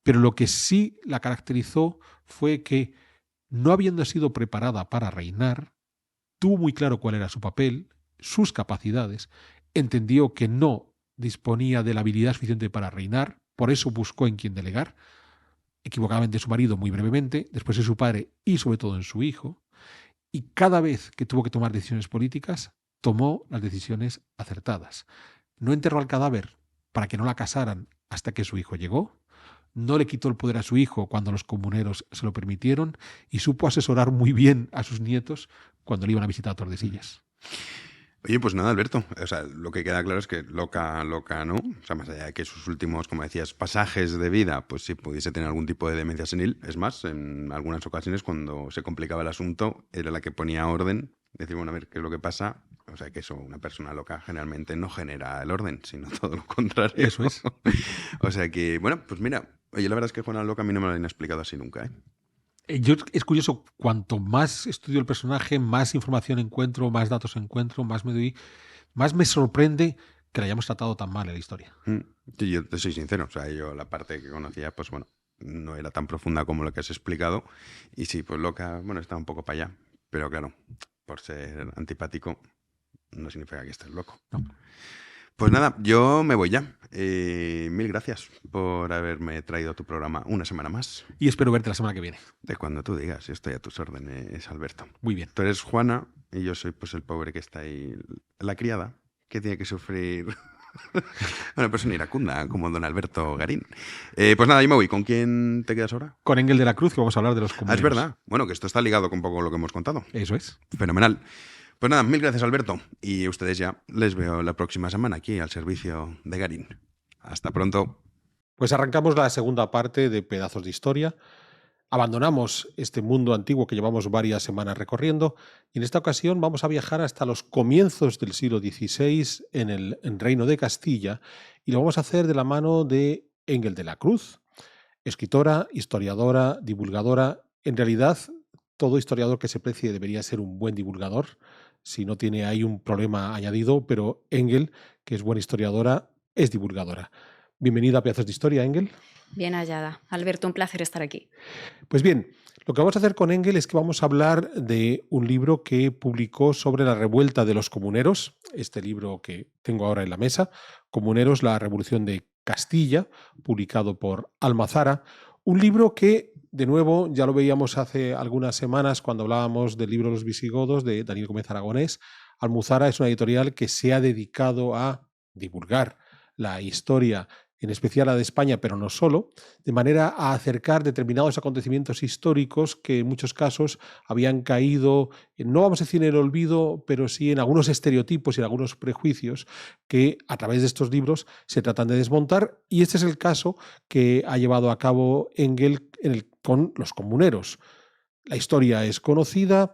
Pero lo que sí la caracterizó fue que, no habiendo sido preparada para reinar, tuvo muy claro cuál era su papel, sus capacidades, entendió que no disponía de la habilidad suficiente para reinar, por eso buscó en quien delegar, equivocadamente su marido muy brevemente, después de su padre y sobre todo en su hijo, y cada vez que tuvo que tomar decisiones políticas, tomó las decisiones acertadas. No enterró al cadáver para que no la casaran hasta que su hijo llegó, no le quitó el poder a su hijo cuando los comuneros se lo permitieron y supo asesorar muy bien a sus nietos cuando le iban a visitar a Tordesillas. Oye, pues nada, Alberto, o sea, lo que queda claro es que loca, ¿no? O sea, más allá de que sus últimos, como decías, pasajes de vida, pues sí pudiese tener algún tipo de demencia senil. Es más, en algunas ocasiones cuando se complicaba el asunto, era la que ponía orden, decir, bueno, a ver, ¿qué es lo que pasa? O sea, que eso, una persona loca generalmente no genera el orden, sino todo lo contrario. Eso es. O sea que, bueno, pues mira, oye, la verdad es que Juana Loca a mí no me lo han explicado así nunca, ¿eh? Es curioso, cuanto más estudio el personaje, más información encuentro, más datos encuentro, más me sorprende que la hayamos tratado tan mal en la historia. Sí, yo te soy sincero, o sea, yo la parte que conocía, pues bueno, no era tan profunda como lo que has explicado. Y sí, pues Loca, bueno, está un poco para allá. Pero claro, por ser antipático, no significa que estés loco. No. Pues nada, yo me voy ya. Mil gracias por haberme traído a tu programa una semana más. Y espero verte la semana que viene. De cuando tú digas, yo estoy a tus órdenes, Alberto. Muy bien. Tú eres Juana y yo soy pues el pobre que está ahí, la criada, que tiene que sufrir una persona iracunda como don Alberto Garín. Pues nada, yo me voy. ¿Con quién te quedas ahora? Con Engel de la Cruz, que vamos a hablar de los comuneros. Es verdad. Bueno, que esto está ligado con un poco lo que hemos contado. Eso es. Fenomenal. Pues nada, mil gracias, Alberto. Y a ustedes ya les veo la próxima semana aquí al servicio de Garín. Hasta pronto. Pues arrancamos la segunda parte de Pedazos de Historia. Abandonamos este mundo antiguo que llevamos varias semanas recorriendo y en esta ocasión vamos a viajar hasta los comienzos del siglo XVI en el Reino de Castilla y lo vamos a hacer de la mano de Engel de la Cruz, escritora, historiadora, divulgadora. En realidad, todo historiador que se precie debería ser un buen divulgador, si no tiene ahí un problema añadido, pero Engel, que es buena historiadora, es divulgadora. Bienvenida a Pedazos de Historia, Engel. Bien hallada. Alberto, un placer estar aquí. Pues bien, lo que vamos a hacer con Engel es que vamos a hablar de un libro que publicó sobre la revuelta de los comuneros, este libro que tengo ahora en la mesa, Comuneros, la Revolución de Castilla, publicado por Almazara, un libro que, de nuevo, ya lo veíamos hace algunas semanas cuando hablábamos del libro Los visigodos de Daniel Gómez Aragonés. Almazara es una editorial que se ha dedicado a divulgar la historia, en especial la de España, pero no solo, de manera a acercar determinados acontecimientos históricos que en muchos casos habían caído, no vamos a decir en el olvido, pero sí en algunos estereotipos y en algunos prejuicios que a través de estos libros se tratan de desmontar, y este es el caso que ha llevado a cabo Engel con los comuneros. La historia es conocida,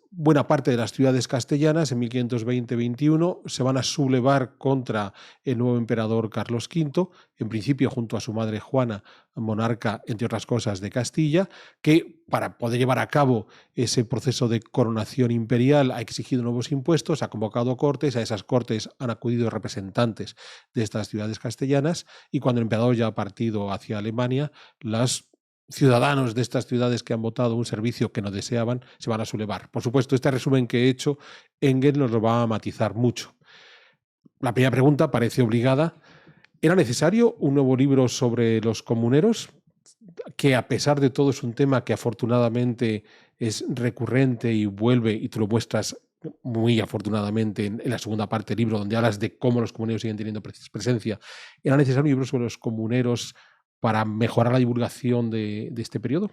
buena parte de las ciudades castellanas en 1520-21 se van a sublevar contra el nuevo emperador Carlos V, en principio junto a su madre Juana, monarca, entre otras cosas, de Castilla, que para poder llevar a cabo ese proceso de coronación imperial ha exigido nuevos impuestos, ha convocado cortes, a esas cortes han acudido representantes de estas ciudades castellanas y cuando el emperador ya ha partido hacia Alemania, los ciudadanos de estas ciudades que han votado un servicio que no deseaban se van a sublevar. Por supuesto, este resumen que he hecho, Engel nos lo va a matizar mucho. La primera pregunta parece obligada. ¿Era necesario un nuevo libro sobre los comuneros? Que a pesar de todo es un tema que afortunadamente es recurrente y vuelve, y tú lo muestras muy afortunadamente en la segunda parte del libro, donde hablas de cómo los comuneros siguen teniendo presencia. ¿Era necesario un libro sobre los comuneros para mejorar la divulgación de este periodo?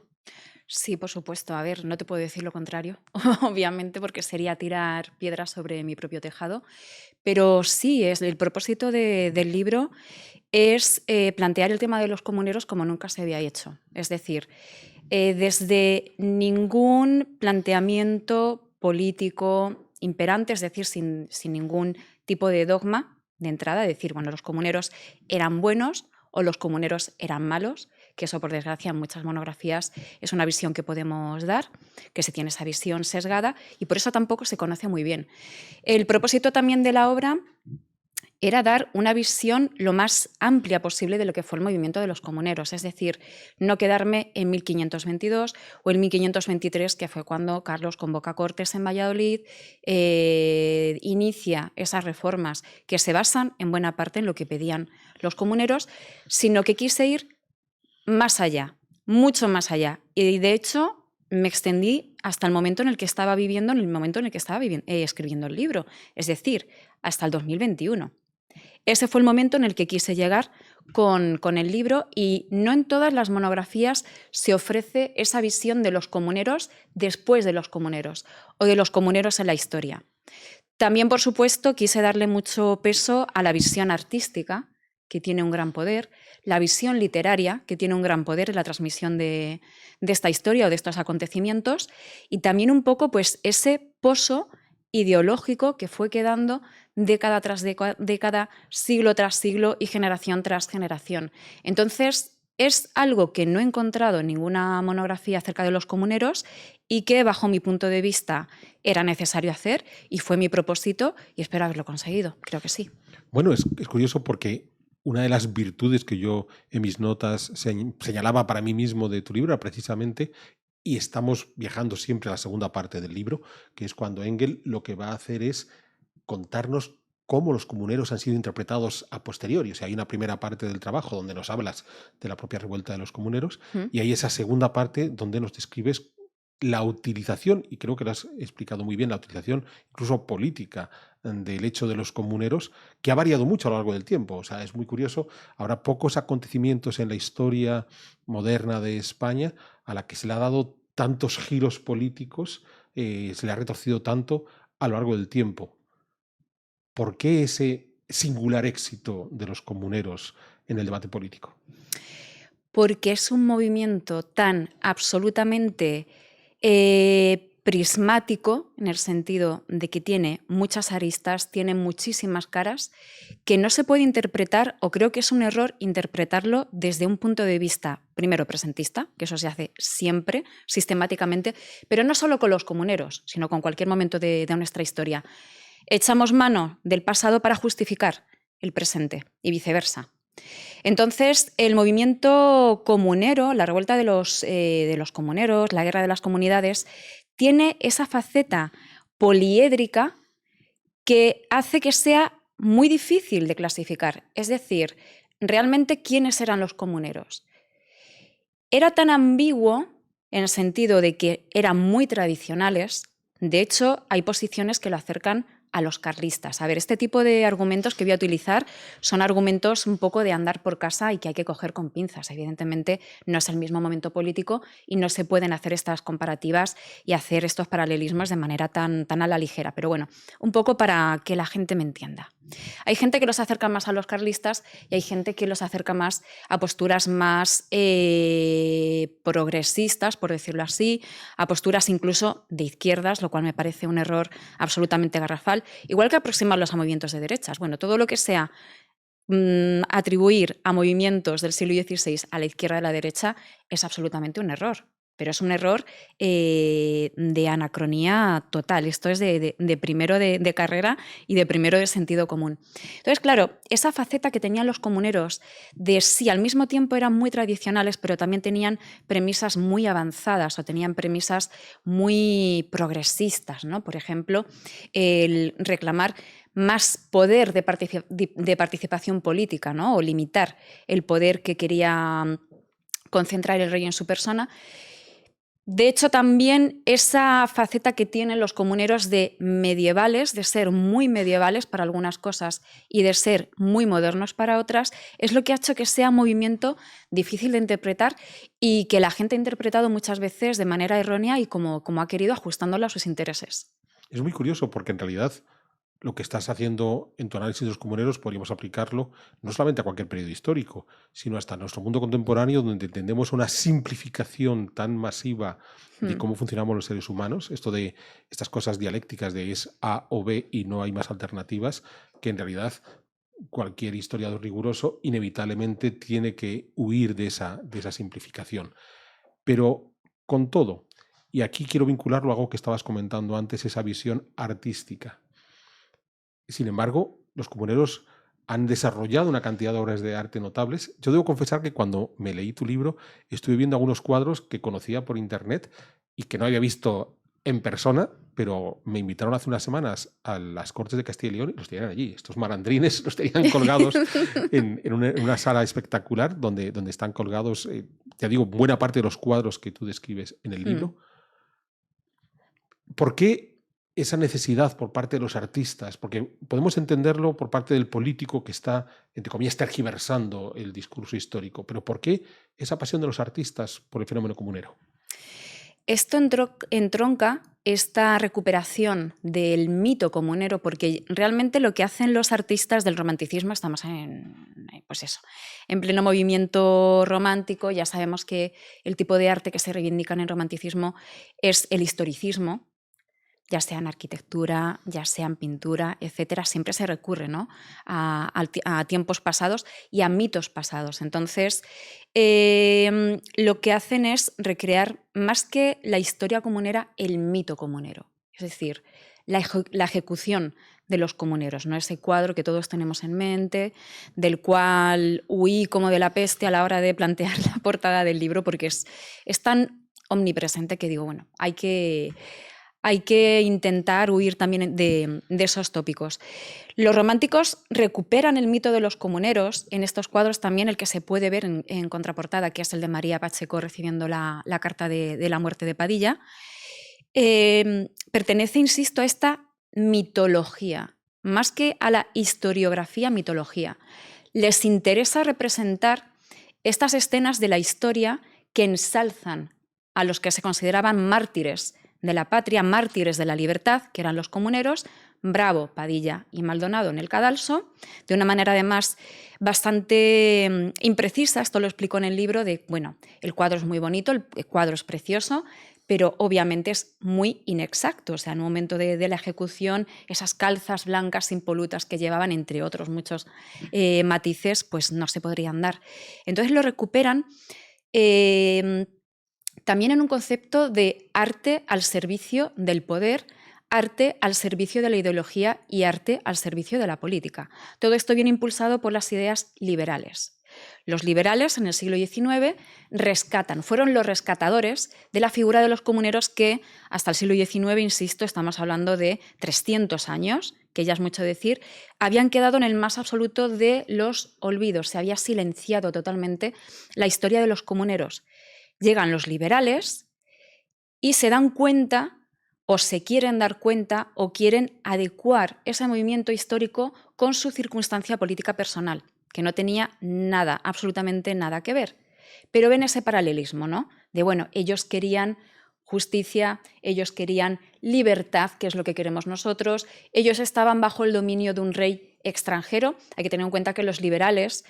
Sí, por supuesto. A ver, no te puedo decir lo contrario, obviamente, porque sería tirar piedras sobre mi propio tejado. Pero sí, el propósito del libro es plantear el tema de los comuneros como nunca se había hecho. Es decir, desde ningún planteamiento político imperante, es decir, sin ningún tipo de dogma de entrada, de decir, bueno, los comuneros eran buenos o los comuneros eran malos, que eso por desgracia en muchas monografías es una visión que podemos dar, que se tiene esa visión sesgada y por eso tampoco se conoce muy bien. El propósito también de la obra era dar una visión lo más amplia posible de lo que fue el movimiento de los comuneros, es decir, no quedarme en 1522 o en 1523, que fue cuando Carlos convoca Cortes en Valladolid, inicia esas reformas que se basan en buena parte en lo que pedían los comuneros, sino que quise ir más allá, mucho más allá. Y de hecho me extendí hasta el momento en el que estaba viviendo, en el momento en el que estaba escribiendo el libro, es decir, hasta el 2021. Ese fue el momento en el que quise llegar con el libro y no en todas las monografías se ofrece esa visión de los comuneros después de los comuneros o de los comuneros en la historia. También, por supuesto, quise darle mucho peso a la visión artística, que tiene un gran poder, la visión literaria, que tiene un gran poder en la transmisión de esta historia o de estos acontecimientos, y también un poco pues, ese pozo ideológico que fue quedando década tras década, siglo tras siglo y generación tras generación. Entonces, Es algo que no he encontrado en ninguna monografía acerca de los comuneros y que, bajo mi punto de vista, era necesario hacer y fue mi propósito y espero haberlo conseguido. Creo que sí. Bueno, es curioso porque una de las virtudes que yo en mis notas señalaba para mí mismo de tu libro era precisamente, y estamos viajando siempre a la segunda parte del libro, que es cuando Engel lo que va a hacer es contarnos cómo los comuneros han sido interpretados a posteriori. O sea, hay una primera parte del trabajo donde nos hablas de la propia revuelta de los comuneros y hay esa segunda parte donde nos describes la utilización, y creo que lo has explicado muy bien, la utilización incluso política del hecho de los comuneros, que ha variado mucho a lo largo del tiempo. O sea, es muy curioso. Habrá pocos acontecimientos en la historia moderna de España a la que se le ha dado tantos giros políticos, se le ha retorcido tanto a lo largo del tiempo. ¿Por qué ese singular éxito de los comuneros en el debate político? Porque es un movimiento tan absolutamente prismático, en el sentido de que tiene muchas aristas, tiene muchísimas caras, que no se puede interpretar, o creo que es un error interpretarlo desde un punto de vista, primero, presentista, que eso se hace siempre, sistemáticamente, pero no solo con los comuneros, sino con cualquier momento de nuestra historia. Echamos mano del pasado para justificar el presente y viceversa. Entonces, el movimiento comunero, la revuelta de los comuneros, la guerra de las comunidades, tiene esa faceta poliédrica que hace que sea muy difícil de clasificar. Es decir, realmente, ¿quiénes eran los comuneros? Era tan ambiguo en el sentido de que eran muy tradicionales. De hecho, hay posiciones que lo acercan a los carlistas. A ver, este tipo de argumentos que voy a utilizar son argumentos un poco de andar por casa y que hay que coger con pinzas. Evidentemente no es el mismo momento político y no se pueden hacer estas comparativas y hacer estos paralelismos de manera tan a la ligera. Pero bueno, un poco para que la gente me entienda. Hay gente que los acerca más a los carlistas y hay gente que los acerca más a posturas más progresistas, por decirlo así, a posturas incluso de izquierdas, lo cual me parece un error absolutamente garrafal, igual que aproximarlos a movimientos de derechas. Bueno, todo lo que sea atribuir a movimientos del siglo XVI a la izquierda y a la derecha es absolutamente un error. Pero es un error de anacronía total. Esto es de primero de carrera y de primero de sentido común. Entonces, claro, esa faceta que tenían los comuneros de sí, al mismo tiempo eran muy tradicionales, pero también tenían premisas muy avanzadas o tenían premisas muy progresistas, ¿no? Por ejemplo, el reclamar más poder de participación política, ¿no? O limitar el poder que quería concentrar el rey en su persona. De hecho, también esa faceta que tienen los comuneros de medievales, de ser muy medievales para algunas cosas y de ser muy modernos para otras, es lo que ha hecho que sea un movimiento difícil de interpretar y que la gente ha interpretado muchas veces de manera errónea y como ha querido, ajustándolo a sus intereses. Es muy curioso porque en realidad lo que estás haciendo en tu análisis de los comuneros podríamos aplicarlo no solamente a cualquier periodo histórico, sino hasta nuestro mundo contemporáneo, donde entendemos una simplificación tan masiva de cómo funcionamos los seres humanos, esto de estas cosas dialécticas de es A o B y no hay más alternativas, que en realidad cualquier historiador riguroso inevitablemente tiene que huir de esa simplificación. Pero con todo, y aquí quiero vincularlo a algo que estabas comentando antes, esa visión artística. Sin embargo, los comuneros han desarrollado una cantidad de obras de arte notables. Yo debo confesar que cuando me leí tu libro estuve viendo algunos cuadros que conocía por internet y que no había visto en persona, pero me invitaron hace unas semanas a las Cortes de Castilla y León y los tenían allí. Estos malandrines los tenían colgados en una sala espectacular donde están colgados, ya digo, buena parte de los cuadros que tú describes en el libro. ¿Por qué esa necesidad por parte de los artistas? Porque podemos entenderlo por parte del político que está, entre comillas, tergiversando el discurso histórico, pero ¿por qué esa pasión de los artistas por el fenómeno comunero? Esto entronca esta recuperación del mito comunero, porque realmente lo que hacen los artistas del romanticismo, estamos pues eso, en pleno movimiento romántico. Ya sabemos que el tipo de arte que se reivindica en el romanticismo es el historicismo. ya sea en arquitectura, ya sea en pintura, etcétera, siempre se recurre, ¿no?, a tiempos pasados y a mitos pasados. Entonces, lo que hacen es recrear, más que la historia comunera, el mito comunero. Es decir, la ejecución de los comuneros, ¿no? Ese cuadro que todos tenemos en mente, del cual huí como de la peste a la hora de plantear la portada del libro, porque es tan omnipresente que digo, bueno, hay que intentar huir también de esos tópicos. Los románticos recuperan el mito de los comuneros en estos cuadros, también el que se puede ver en contraportada, que es el de María Pacheco recibiendo la carta de la muerte de Padilla. Pertenece, insisto, a esta mitología, más que a la historiografía, mitología. Les interesa representar estas escenas de la historia que ensalzan a los que se consideraban mártires de la patria, mártires de la libertad, que eran los comuneros, Bravo, Padilla y Maldonado en el cadalso, de una manera además bastante imprecisa. Esto lo explico en el libro, de, bueno, el cuadro es muy bonito, el cuadro es precioso, pero obviamente es muy inexacto. O sea, en un momento de la ejecución, esas calzas blancas impolutas que llevaban, entre otros muchos matices, pues no se podrían dar. Entonces lo recuperan también en un concepto de arte al servicio del poder, arte al servicio de la ideología y arte al servicio de la política. Todo esto viene impulsado por las ideas liberales. Los liberales en el siglo XIX fueron los rescatadores de la figura de los comuneros que hasta el siglo XIX, insisto, estamos hablando de 300 años, que ya es mucho decir, habían quedado en el más absoluto de los olvidos. Se había silenciado totalmente la historia de los comuneros. Llegan los liberales y se dan cuenta, o se quieren dar cuenta, o quieren adecuar ese movimiento histórico con su circunstancia política personal, que no tenía nada, absolutamente nada que ver. Pero ven ese paralelismo, ¿no? De, bueno, ellos querían justicia, ellos querían libertad, que es lo que queremos nosotros, ellos estaban bajo el dominio de un rey extranjero. Hay que tener en cuenta que los liberales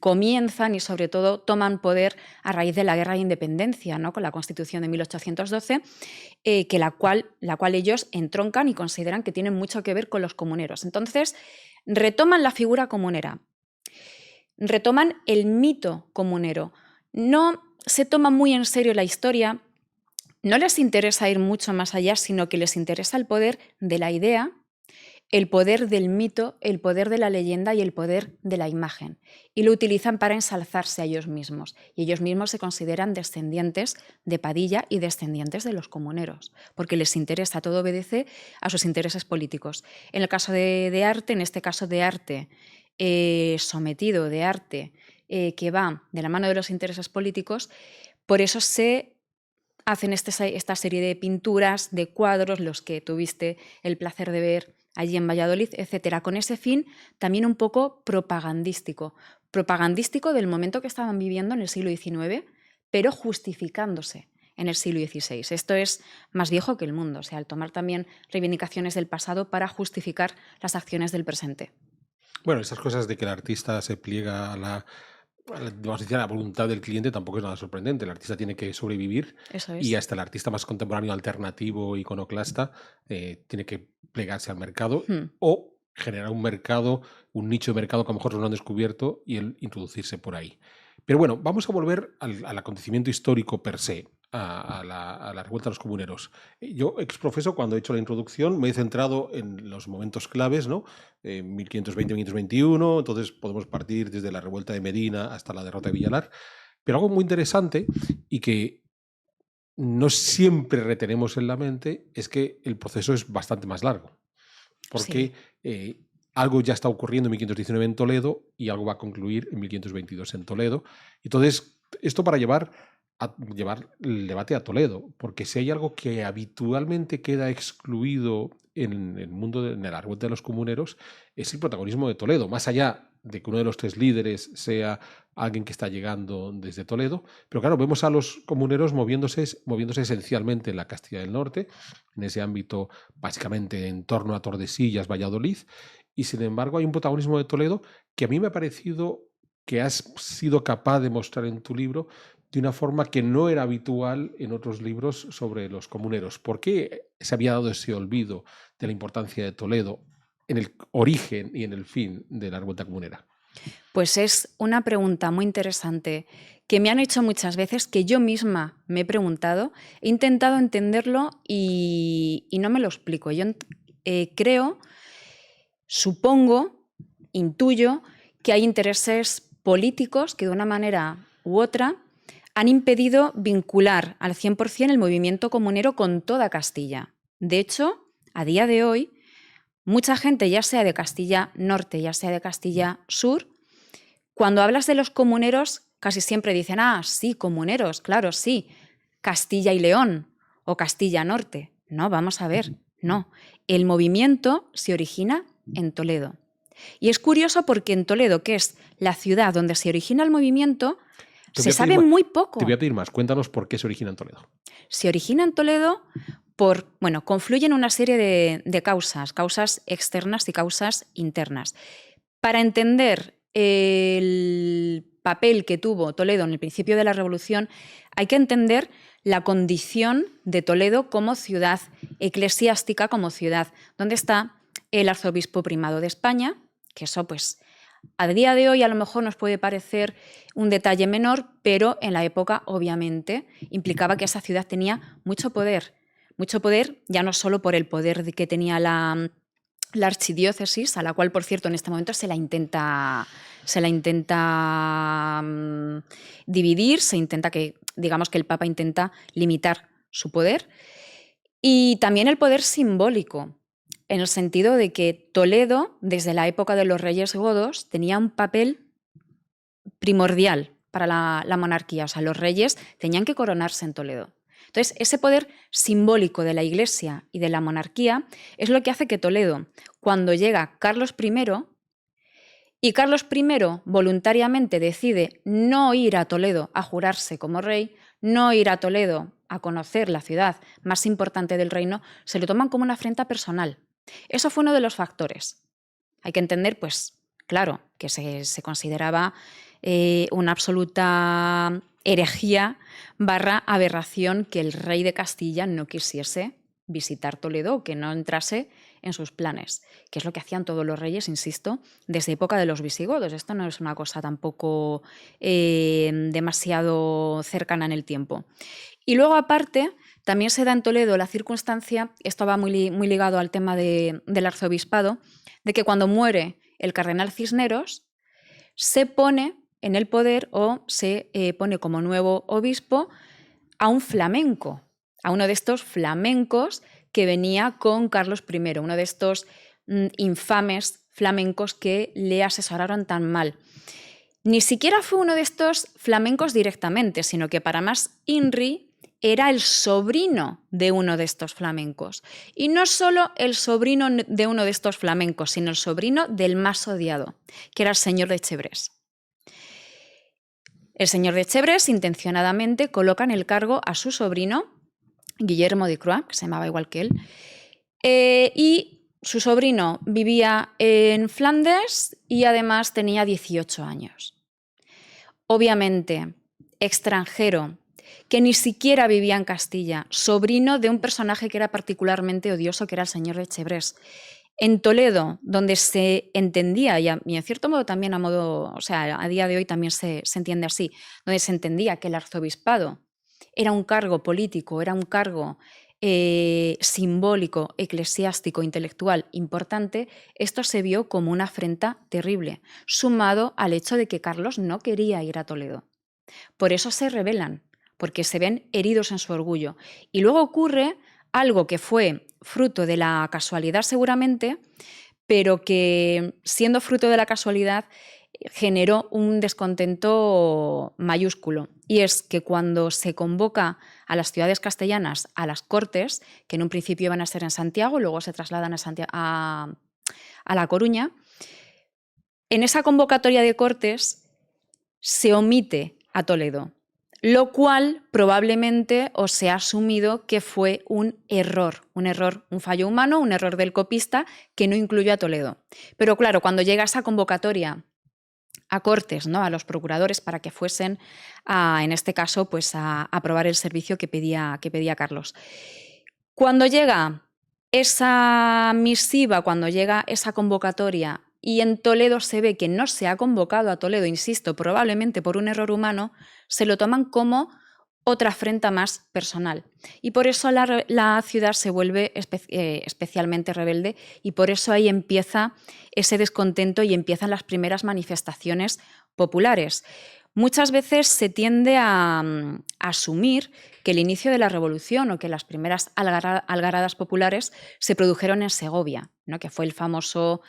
comienzan y sobre todo toman poder a raíz de la Guerra de Independencia, ¿no?, con la Constitución de 1812, la cual ellos entroncan y consideran que tienen mucho que ver con los comuneros. Entonces, retoman la figura comunera, retoman el mito comunero. No se toma muy en serio la historia, no les interesa ir mucho más allá, sino que les interesa el poder de la idea, el poder del mito, el poder de la leyenda y el poder de la imagen. Y lo utilizan para ensalzarse a ellos mismos. Y ellos mismos se consideran descendientes de Padilla y descendientes de los comuneros, porque les interesa, todo obedece a sus intereses políticos. En el caso de arte, en este caso de arte sometido, de arte que va de la mano de los intereses políticos, por eso se hacen esta serie de pinturas, de cuadros, los que tuviste el placer de ver allí en Valladolid, etcétera, con ese fin también un poco propagandístico del momento que estaban viviendo en el siglo XIX, pero justificándose en el siglo XVI. Esto es más viejo que el mundo, o sea, el tomar también reivindicaciones del pasado para justificar las acciones del presente. Bueno, esas cosas de que el artista se pliega a la voluntad del cliente tampoco es nada sorprendente. El artista tiene que sobrevivir. Eso es. Y hasta el artista más contemporáneo, alternativo, iconoclasta, tiene que plegarse al mercado o generar un mercado, un nicho de mercado que a lo mejor no han descubierto y el introducirse por ahí. Pero bueno, vamos a volver al acontecimiento histórico per se, a la revuelta de los comuneros. Yo, exprofeso, cuando he hecho la introducción, me he centrado en los momentos claves, ¿no? 1520-1521, entonces podemos partir desde la revuelta de Medina hasta la derrota de Villalar. Pero algo muy interesante y que no siempre retenemos en la mente es que el proceso es bastante más largo. Porque algo ya está ocurriendo en 1519 en Toledo y algo va a concluir en 1522 en Toledo. Entonces, esto para llevar el debate a Toledo, porque si hay algo que habitualmente queda excluido en el mundo de la revuelta de los comuneros, es el protagonismo de Toledo, más allá de que uno de los tres líderes sea alguien que está llegando desde Toledo. Pero claro, vemos a los comuneros moviéndose esencialmente en la Castilla del Norte, en ese ámbito básicamente en torno a Tordesillas, Valladolid, y sin embargo hay un protagonismo de Toledo que a mí me ha parecido que has sido capaz de mostrar en tu libro de una forma que no era habitual en otros libros sobre los comuneros. ¿Por qué se había dado ese olvido de la importancia de Toledo en el origen y en el fin de la revuelta comunera? Pues es una pregunta muy interesante que me han hecho muchas veces, que yo misma me he preguntado, he intentado entenderlo y no me lo explico. Yo creo, supongo, intuyo que hay intereses políticos que de una manera u otra han impedido vincular al 100% el movimiento comunero con toda Castilla. De hecho, a día de hoy, mucha gente, ya sea de Castilla Norte, ya sea de Castilla Sur, cuando hablas de los comuneros, casi siempre dicen, ah, sí, comuneros, claro, sí, Castilla y León o Castilla Norte. No, vamos a ver, no. El movimiento se origina en Toledo. Y es curioso porque en Toledo, que es la ciudad donde se origina el movimiento, se sabe muy poco. Te voy a pedir más, cuéntanos por qué se origina en Toledo. Se origina en Toledo confluyen una serie de causas externas y causas internas. Para entender el papel que tuvo Toledo en el principio de la Revolución, hay que entender la condición de Toledo como ciudad eclesiástica, como ciudad donde está el arzobispo primado de España, que eso pues a día de hoy a lo mejor nos puede parecer un detalle menor, pero en la época obviamente implicaba que esa ciudad tenía mucho poder, ya no solo por el poder que tenía la archidiócesis, a la cual, por cierto, en este momento se la intenta dividir, digamos que el Papa intenta limitar su poder, y también el poder simbólico, en el sentido de que Toledo, desde la época de los reyes godos, tenía un papel primordial para la monarquía. O sea, los reyes tenían que coronarse en Toledo. Entonces, ese poder simbólico de la Iglesia y de la monarquía es lo que hace que Toledo, cuando llega Carlos I, y Carlos I voluntariamente decide no ir a Toledo a jurarse como rey, no ir a Toledo a conocer la ciudad más importante del reino, se lo toman como una afrenta personal. Eso fue uno de los factores. Hay que entender, pues, claro, que se consideraba una absoluta herejía / aberración que el rey de Castilla no quisiese visitar Toledo o que no entrase en sus planes, que es lo que hacían todos los reyes, insisto, desde época de los visigodos. Esto no es una cosa tampoco demasiado cercana en el tiempo. Y luego, aparte, también se da en Toledo la circunstancia, esto va muy ligado al tema del arzobispado, de que cuando muere el cardenal Cisneros, se pone en el poder o se pone como nuevo obispo a un flamenco, a uno de estos flamencos que venía con Carlos I, uno de estos infames flamencos que le asesoraron tan mal. Ni siquiera fue uno de estos flamencos directamente, sino que para más INRI era el sobrino de uno de estos flamencos. Y no solo el sobrino de uno de estos flamencos, sino el sobrino del más odiado, que era el señor de Chevreuse. El señor de Chevreuse intencionadamente coloca en el cargo a su sobrino, Guillermo de Croix, que se llamaba igual que él, y su sobrino vivía en Flandes y además tenía 18 años. Obviamente, extranjero, que ni siquiera vivía en Castilla, sobrino de un personaje que era particularmente odioso, que era el señor de Chevreuse. En Toledo, donde se entendía, y en cierto modo también a día de hoy también se entiende así, donde se entendía que el arzobispado era un cargo político, era un cargo simbólico, eclesiástico, intelectual importante, esto se vio como una afrenta terrible, sumado al hecho de que Carlos no quería ir a Toledo. Por eso se rebelan, porque se ven heridos en su orgullo. Y luego ocurre algo que fue fruto de la casualidad seguramente, pero que, siendo fruto de la casualidad, generó un descontento mayúsculo. Y es que cuando se convoca a las ciudades castellanas a las Cortes, que en un principio iban a ser en Santiago, luego se trasladan a La Coruña, en esa convocatoria de Cortes se omite a Toledo, lo cual probablemente os se ha asumido que fue un error, un fallo humano, un error del copista que no incluyó a Toledo. Pero claro, cuando llega esa convocatoria a Cortes, ¿no? A los procuradores para que fuesen, en este caso, pues a aprobar el servicio que pedía Carlos. Cuando llega esa misiva, cuando llega esa convocatoria y en Toledo se ve que no se ha convocado a Toledo, insisto, probablemente por un error humano, se lo toman como otra afrenta más personal. Y por eso la ciudad se vuelve especialmente rebelde y por eso ahí empieza ese descontento y empiezan las primeras manifestaciones populares. Muchas veces se tiende a asumir que el inicio de la revolución o que las primeras algaradas populares se produjeron en Segovia, ¿no? Que fue el famoso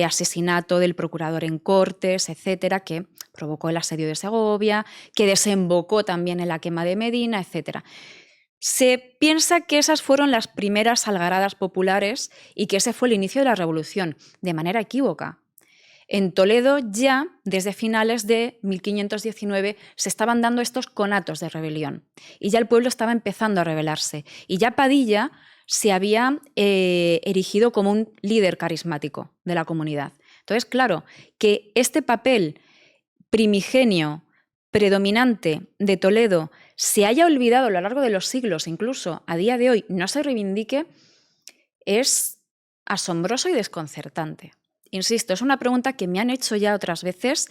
asesinato del procurador en Cortes, etcétera, que provocó el asedio de Segovia, que desembocó también en la quema de Medina, etcétera. Se piensa que esas fueron las primeras algaradas populares y que ese fue el inicio de la revolución, de manera equívoca. En Toledo ya, desde finales de 1519, se estaban dando estos conatos de rebelión y ya el pueblo estaba empezando a rebelarse y ya Padilla se había erigido como un líder carismático de la comunidad. Entonces, claro, que este papel primigenio, predominante de Toledo se haya olvidado a lo largo de los siglos, incluso a día de hoy no se reivindique, es asombroso y desconcertante. Insisto, es una pregunta que me han hecho ya otras veces.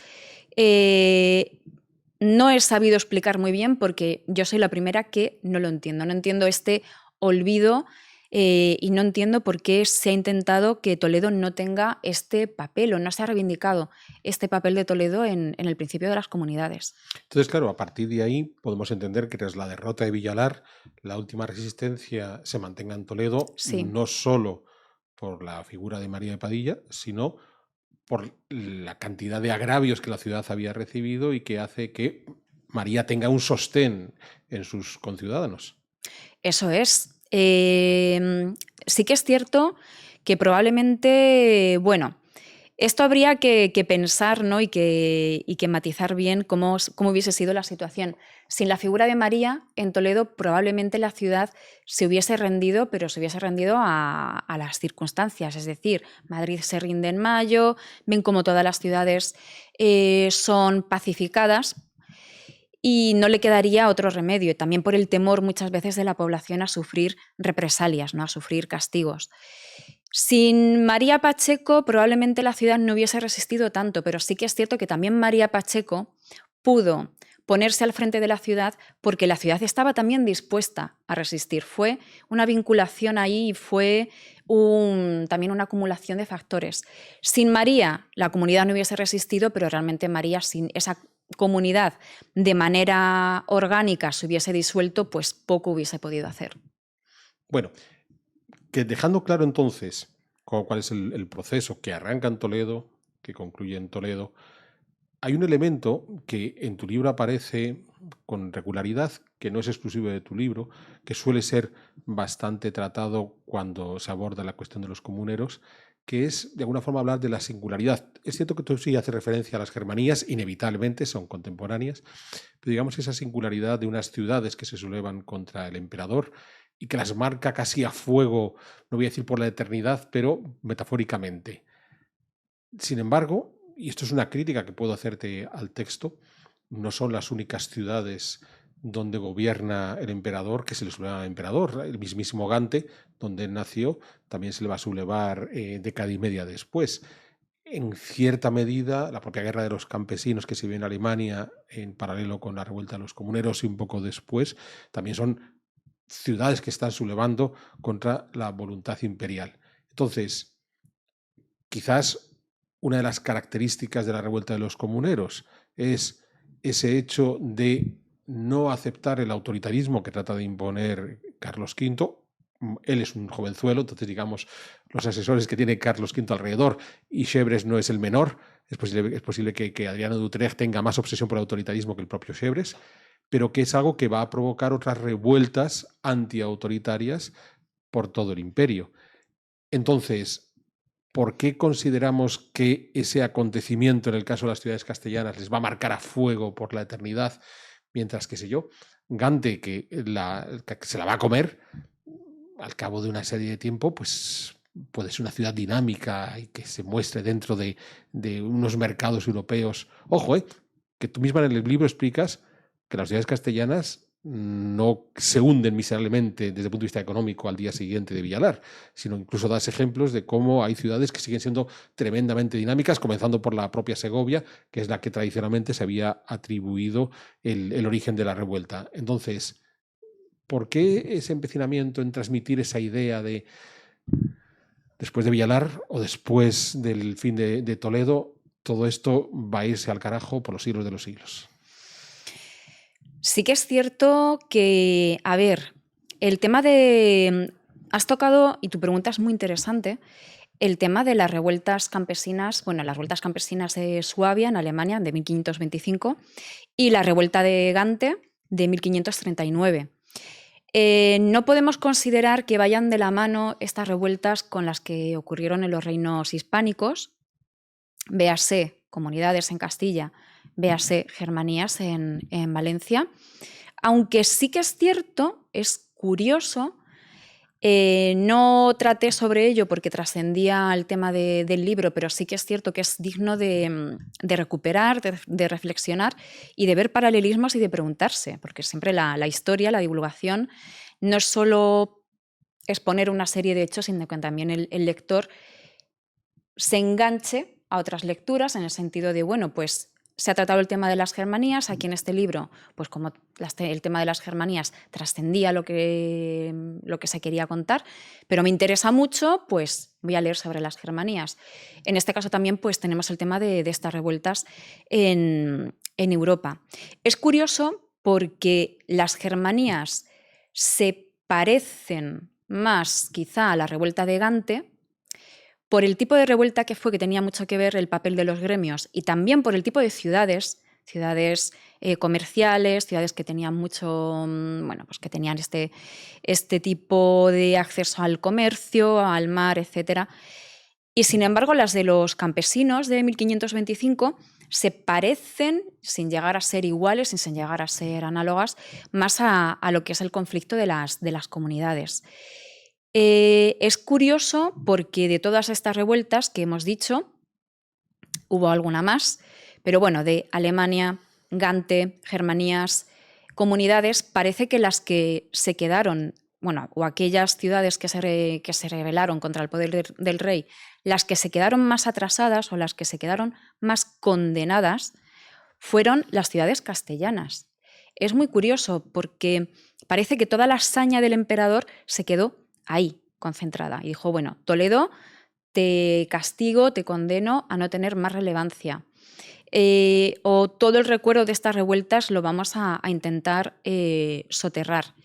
No he sabido explicar muy bien porque yo soy la primera que no lo entiendo. No entiendo este olvido y no entiendo por qué se ha intentado que Toledo no tenga este papel o no se ha reivindicado este papel de Toledo en el principio de las comunidades. Entonces, claro, a partir de ahí podemos entender que tras la derrota de Villalar, la última resistencia se mantenga en Toledo, Sí. no solo por la figura de María de Padilla, sino por la cantidad de agravios que la ciudad había recibido y que hace que María tenga un sostén en sus conciudadanos. Eso es. Sí que es cierto que probablemente, bueno, esto habría que pensar, ¿no? y que matizar bien cómo hubiese sido la situación. Sin la figura de María, en Toledo probablemente la ciudad se hubiese rendido, pero se hubiese rendido a las circunstancias. Es decir, Madrid se rinde en mayo, ven como todas las ciudades son pacificadas y no le quedaría otro remedio, también por el temor muchas veces de la población a sufrir represalias, ¿no? A sufrir castigos. Sin María Pacheco probablemente la ciudad no hubiese resistido tanto, pero sí que es cierto que también María Pacheco pudo ponerse al frente de la ciudad porque la ciudad estaba también dispuesta a resistir. Fue una vinculación ahí y fue también una acumulación de factores. Sin María la comunidad no hubiese resistido, pero realmente María sin esa comunidad de manera orgánica se hubiese disuelto, pues poco hubiese podido hacer. Bueno, que dejando claro entonces cuál es el proceso que arranca en Toledo, que concluye en Toledo, hay un elemento que en tu libro aparece con regularidad, que no es exclusivo de tu libro, que suele ser bastante tratado cuando se aborda la cuestión de los comuneros, que es de alguna forma hablar de la singularidad. Es cierto que tú sí haces referencia a las germanías, inevitablemente son contemporáneas, pero digamos esa singularidad de unas ciudades que se sublevan contra el emperador y que las marca casi a fuego, no voy a decir por la eternidad, pero metafóricamente. Sin embargo, y esto es una crítica que puedo hacerte al texto, no son las únicas ciudades donde gobierna el emperador que se le subleva al emperador. El mismísimo Gante, donde nació, también se le va a sublevar década y media después. En cierta medida, la propia guerra de los campesinos que se vive en Alemania en paralelo con la revuelta de los comuneros y un poco después, también son ciudades que están sublevando contra la voluntad imperial. Entonces, quizás una de las características de la revuelta de los comuneros es ese hecho de no aceptar el autoritarismo que trata de imponer Carlos V. Él es un jovenzuelo, entonces digamos los asesores que tiene Carlos V alrededor, y Chevres no es el menor, es posible que Adriano de Utrecht tenga más obsesión por el autoritarismo que el propio Chevres, pero que es algo que va a provocar otras revueltas antiautoritarias por todo el imperio. Entonces, ¿por qué consideramos que ese acontecimiento en el caso de las ciudades castellanas les va a marcar a fuego por la eternidad, mientras que, sé yo, Gante, que se la va a comer, al cabo de una serie de tiempo, pues puede ser una ciudad dinámica y que se muestre dentro de unos mercados europeos. Ojo, que tú misma en el libro explicas que las ciudades castellanas no se hunden miserablemente desde el punto de vista económico al día siguiente de Villalar, sino incluso das ejemplos de cómo hay ciudades que siguen siendo tremendamente dinámicas, comenzando por la propia Segovia, que es la que tradicionalmente se había atribuido el origen de la revuelta. Entonces, ¿por qué ese empecinamiento en transmitir esa idea de después de Villalar o después del fin de Toledo, todo esto va a irse al carajo por los siglos de los siglos? Sí que es cierto que, a ver, el tema de... Has tocado, y tu pregunta es muy interesante, el tema de las revueltas campesinas, bueno, las revueltas campesinas de Suabia, en Alemania, de 1525, y la revuelta de Gante, de 1539. No podemos considerar que vayan de la mano estas revueltas con las que ocurrieron en los reinos hispánicos, véase comunidades en Castilla, véase Germanías en Valencia, aunque sí que es cierto, es curioso, no traté sobre ello porque trascendía el tema del libro, pero sí que es cierto que es digno de recuperar, de reflexionar y de ver paralelismos y de preguntarse, porque siempre la historia, la divulgación, no es solo exponer una serie de hechos, sino que también el lector se enganche a otras lecturas en el sentido de, bueno, pues se ha tratado el tema de las Germanías, aquí en este libro, pues como el tema de las Germanías trascendía lo que se quería contar, pero me interesa mucho, pues voy a leer sobre las Germanías. En este caso también pues tenemos el tema de estas revueltas en Europa. Es curioso porque las Germanías se parecen más quizá a la revuelta de Gante, por el tipo de revuelta que fue, que tenía mucho que ver el papel de los gremios, y también por el tipo de ciudades comerciales, ciudades que tenían mucho, bueno, pues que tenían este tipo de acceso al comercio, al mar, etc. Y sin embargo, las de los campesinos de 1525 se parecen, sin llegar a ser iguales, sin llegar a ser análogas, más a lo que es el conflicto de las comunidades. Es curioso porque de todas estas revueltas que hemos dicho, hubo alguna más, pero bueno, de Alemania, Gante, Germanías, comunidades, parece que las que se quedaron, bueno, o aquellas ciudades que se rebelaron contra el poder del rey, las que se quedaron más atrasadas o las que se quedaron más condenadas, fueron las ciudades castellanas. Es muy curioso porque parece que toda la hazaña del emperador se quedó ahí, concentrada. Y dijo, bueno, Toledo, te castigo, te condeno a no tener más relevancia. O todo el recuerdo de estas revueltas lo vamos a intentar soterrar.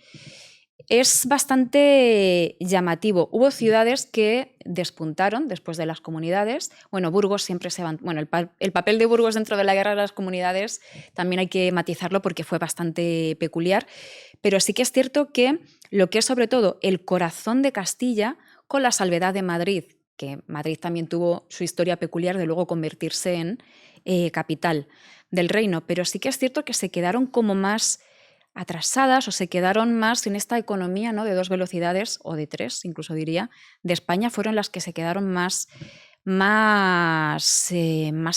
Es bastante llamativo. Hubo ciudades que despuntaron después de las comunidades. Bueno, Burgos siempre se va... Bueno, el papel de Burgos dentro de la guerra de las comunidades también hay que matizarlo porque fue bastante peculiar. Pero sí que es cierto que lo que es sobre todo el corazón de Castilla, con la salvedad de Madrid, que Madrid también tuvo su historia peculiar de luego convertirse en capital del reino, pero sí que es cierto que se quedaron como más atrasadas o se quedaron más en esta economía, ¿no?, de 2 velocidades o de 3, incluso diría, de España, fueron las que se quedaron más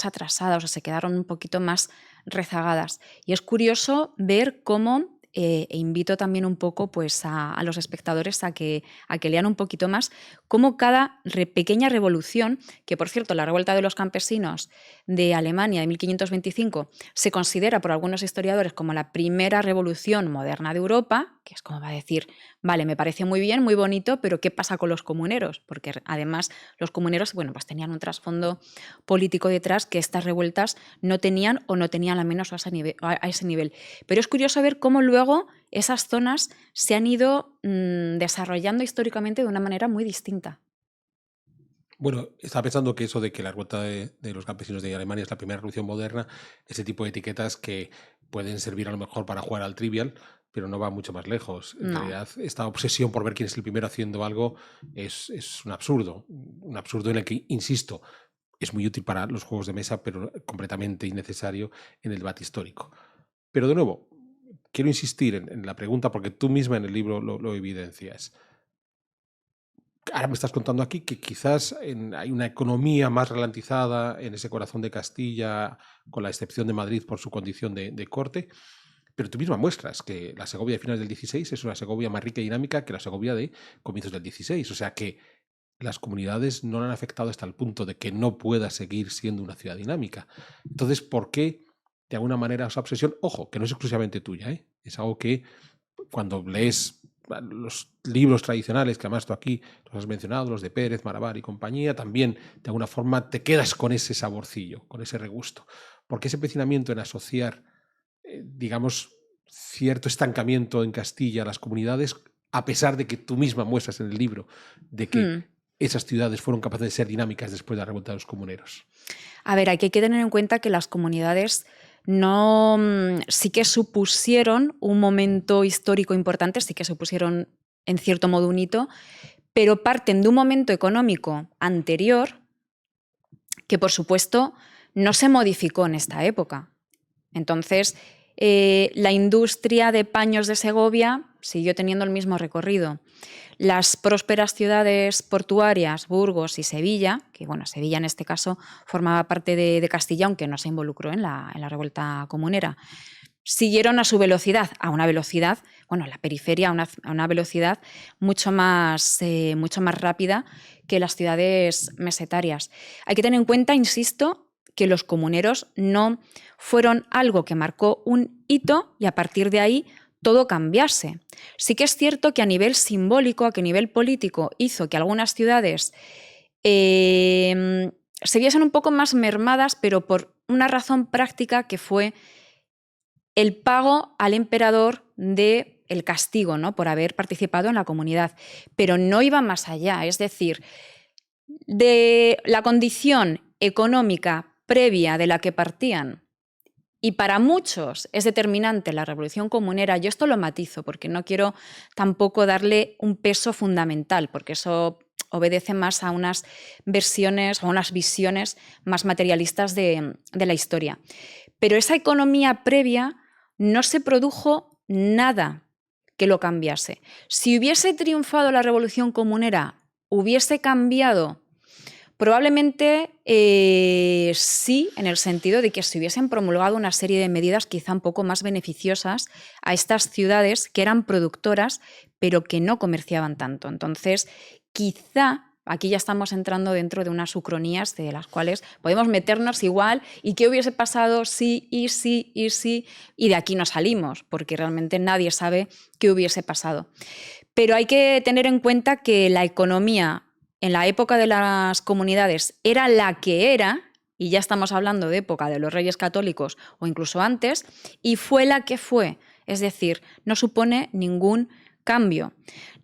atrasadas o se quedaron un poquito más rezagadas. Y es curioso ver cómo, e invito también un poco pues, a los espectadores a que lean un poquito más, cómo cada pequeña revolución, que por cierto la revuelta de los campesinos de Alemania de 1525 se considera por algunos historiadores como la primera revolución moderna de Europa, que es como va a decir, vale, me parece muy bien, muy bonito, pero ¿qué pasa con los comuneros? Porque además los comuneros, bueno, pues tenían un trasfondo político detrás que estas revueltas no tenían o no tenían al menos a ese nivel. Pero es curioso ver cómo luego esas zonas se han ido desarrollando históricamente de una manera muy distinta. Bueno, estaba pensando que eso de que la revuelta de los campesinos de Alemania es la primera revolución moderna, ese tipo de etiquetas que pueden servir a lo mejor para jugar al trivial, pero no va mucho más lejos. En realidad, esta obsesión por ver quién es el primero haciendo algo es un absurdo en el que, insisto, es muy útil para los juegos de mesa, pero completamente innecesario en el debate histórico. Pero de nuevo, quiero insistir en la pregunta porque tú misma en el libro lo evidencias. ahora me estás contando aquí que quizás hay una economía más ralentizada en ese corazón de Castilla, con la excepción de Madrid por su condición de corte, pero tú misma muestras que la Segovia de finales del 16 es una Segovia más rica y dinámica que la Segovia de comienzos del 16, o sea que las comunidades no la han afectado hasta el punto de que no pueda seguir siendo una ciudad dinámica. Entonces, ¿por qué de alguna manera esa obsesión? Ojo, que no es exclusivamente tuya, ¿eh? Es algo que cuando lees los libros tradicionales, que además tú aquí los has mencionado, los de Pérez, Maravar y compañía, también de alguna forma te quedas con ese saborcillo, con ese regusto. Porque ese empecinamiento en asociar, digamos, cierto estancamiento en Castilla a las comunidades, a pesar de que tú misma muestras en el libro de que esas ciudades fueron capaces de ser dinámicas después de la revuelta de los comuneros. A ver, hay que tener en cuenta que las comunidades sí que supusieron un momento histórico importante, sí que supusieron en cierto modo un hito, pero parten de un momento económico anterior que, por supuesto, no se modificó en esta época. Entonces, la industria de paños de Segovia siguió teniendo el mismo recorrido. Las prósperas ciudades portuarias, Burgos y Sevilla, que bueno, Sevilla en este caso formaba parte de Castilla, aunque no se involucró en la revuelta comunera, siguieron a su velocidad, a una velocidad, bueno, la periferia a una velocidad mucho más rápida que las ciudades mesetarias. Hay que tener en cuenta, insisto, que los comuneros no fueron algo que marcó un hito y a partir de ahí todo cambiase. Sí que es cierto que a nivel simbólico, que a nivel político hizo que algunas ciudades se viesen un poco más mermadas, pero por una razón práctica que fue el pago al emperador del castigo, ¿no?, por haber participado en la comunidad. Pero no iba más allá, es decir, de la condición económica previa de la que partían. Y para muchos es determinante la revolución comunera. Yo esto lo matizo porque no quiero tampoco darle un peso fundamental, porque eso obedece más a unas versiones o a unas visiones más materialistas de la historia. Pero esa economía previa no se produjo nada que lo cambiase. Si hubiese triunfado la revolución comunera, hubiese cambiado. Probablemente sí, en el sentido de que se hubiesen promulgado una serie de medidas quizá un poco más beneficiosas a estas ciudades que eran productoras, pero que no comerciaban tanto. Entonces, quizá aquí ya estamos entrando dentro de unas ucronías de las cuales podemos meternos igual y qué hubiese pasado sí, y de aquí no salimos, porque realmente nadie sabe qué hubiese pasado. Pero hay que tener en cuenta que la economía en la época de las comunidades era la que era, y ya estamos hablando de época de los Reyes Católicos o incluso antes, y fue la que fue, es decir, no supone ningún cambio.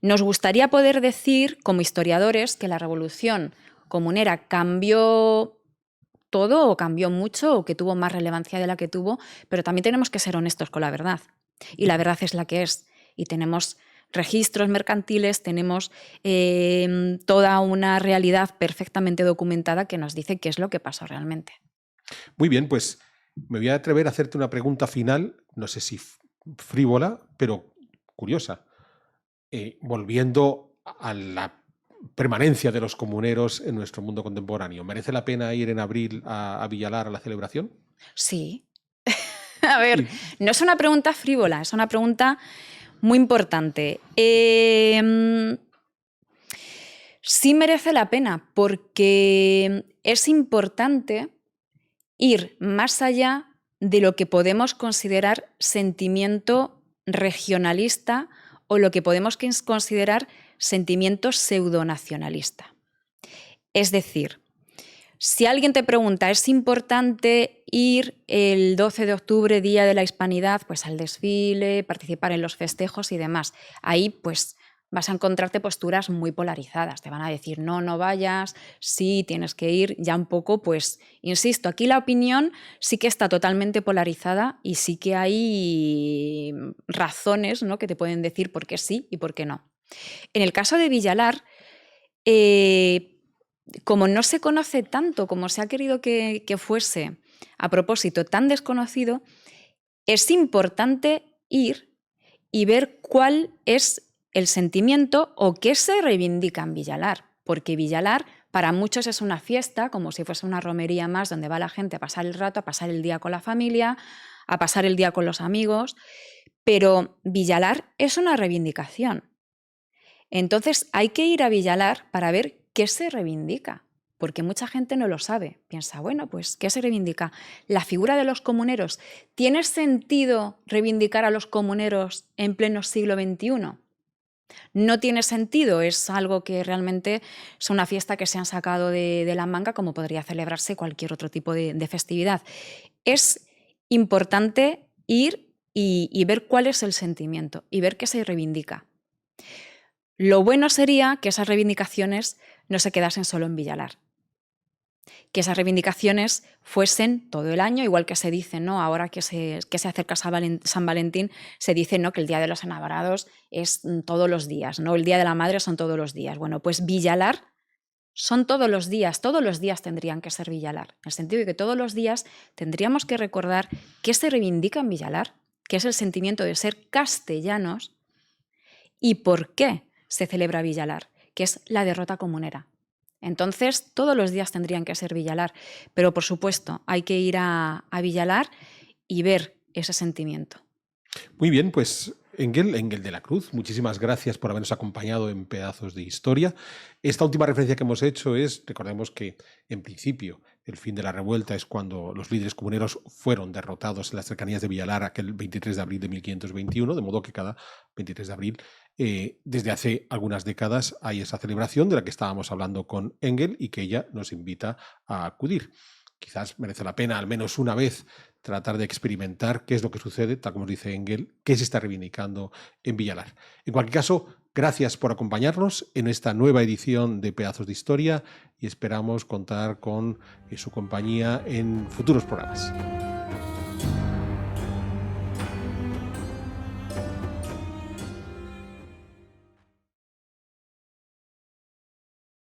Nos gustaría poder decir, como historiadores, que la revolución comunera cambió todo o cambió mucho o que tuvo más relevancia de la que tuvo, pero también tenemos que ser honestos con la verdad, y la verdad es la que es, y tenemos registros mercantiles, tenemos toda una realidad perfectamente documentada que nos dice qué es lo que pasó realmente. Muy bien, pues me voy a atrever a hacerte una pregunta final, no sé si frívola, pero curiosa. Volviendo a la permanencia de los comuneros en nuestro mundo contemporáneo, ¿merece la pena ir en abril a Villalar a la celebración? Sí. A ver, no es una pregunta frívola, es una pregunta muy importante. Sí merece la pena porque es importante ir más allá de lo que podemos considerar sentimiento regionalista o lo que podemos considerar sentimiento pseudonacionalista. Es decir, si alguien te pregunta, ¿es importante ir el 12 de octubre, Día de la Hispanidad, pues al desfile, participar en los festejos y demás? Ahí pues vas a encontrarte posturas muy polarizadas. Te van a decir, no, no vayas, sí, tienes que ir. Ya un poco, pues, insisto, aquí la opinión sí que está totalmente polarizada y sí que hay razones, ¿no?, que te pueden decir por qué sí y por qué no. En el caso de Villalar, como no se conoce tanto como se ha querido que fuese, a propósito, tan desconocido, es importante ir y ver cuál es el sentimiento o qué se reivindica en Villalar, porque Villalar para muchos es una fiesta, como si fuese una romería más donde va la gente a pasar el rato, a pasar el día con la familia, a pasar el día con los amigos, pero Villalar es una reivindicación. Entonces hay que ir a Villalar para ver qué se reivindica, porque mucha gente no lo sabe. Piensa, bueno, pues ¿qué se reivindica? La figura de los comuneros. ¿Tiene sentido reivindicar a los comuneros en pleno siglo XXI? No tiene sentido, es algo que realmente es una fiesta que se han sacado de la manga, como podría celebrarse cualquier otro tipo de festividad. Es importante ir y ver cuál es el sentimiento y ver qué se reivindica. Lo bueno sería que esas reivindicaciones no se quedasen solo en Villalar, que esas reivindicaciones fuesen todo el año, igual que se dice, ¿no? Ahora que se acerca San Valentín, se dice, ¿no?, que el Día de los Enamorados es todos los días, ¿no? El Día de la Madre son todos los días. Bueno, pues Villalar son todos los días tendrían que ser Villalar, en el sentido de que todos los días tendríamos que recordar qué se reivindica en Villalar, qué es el sentimiento de ser castellanos y por qué se celebra Villalar, que es la derrota comunera. Entonces, todos los días tendrían que ser Villalar, pero por supuesto hay que ir a Villalar y ver ese sentimiento. Muy bien, pues Engel de la Cruz, muchísimas gracias por habernos acompañado en Pedazos de Historia. Esta última referencia que hemos hecho es, recordemos que en principio el fin de la revuelta es cuando los líderes comuneros fueron derrotados en las cercanías de Villalar aquel 23 de abril de 1521, de modo que cada 23 de abril desde hace algunas décadas hay esa celebración de la que estábamos hablando con Engel y que ella nos invita a acudir. Quizás merece la pena al menos una vez tratar de experimentar qué es lo que sucede, tal como dice Engel, qué se está reivindicando en Villalar. En cualquier caso, gracias por acompañarnos en esta nueva edición de Pedazos de Historia y esperamos contar con su compañía en futuros programas.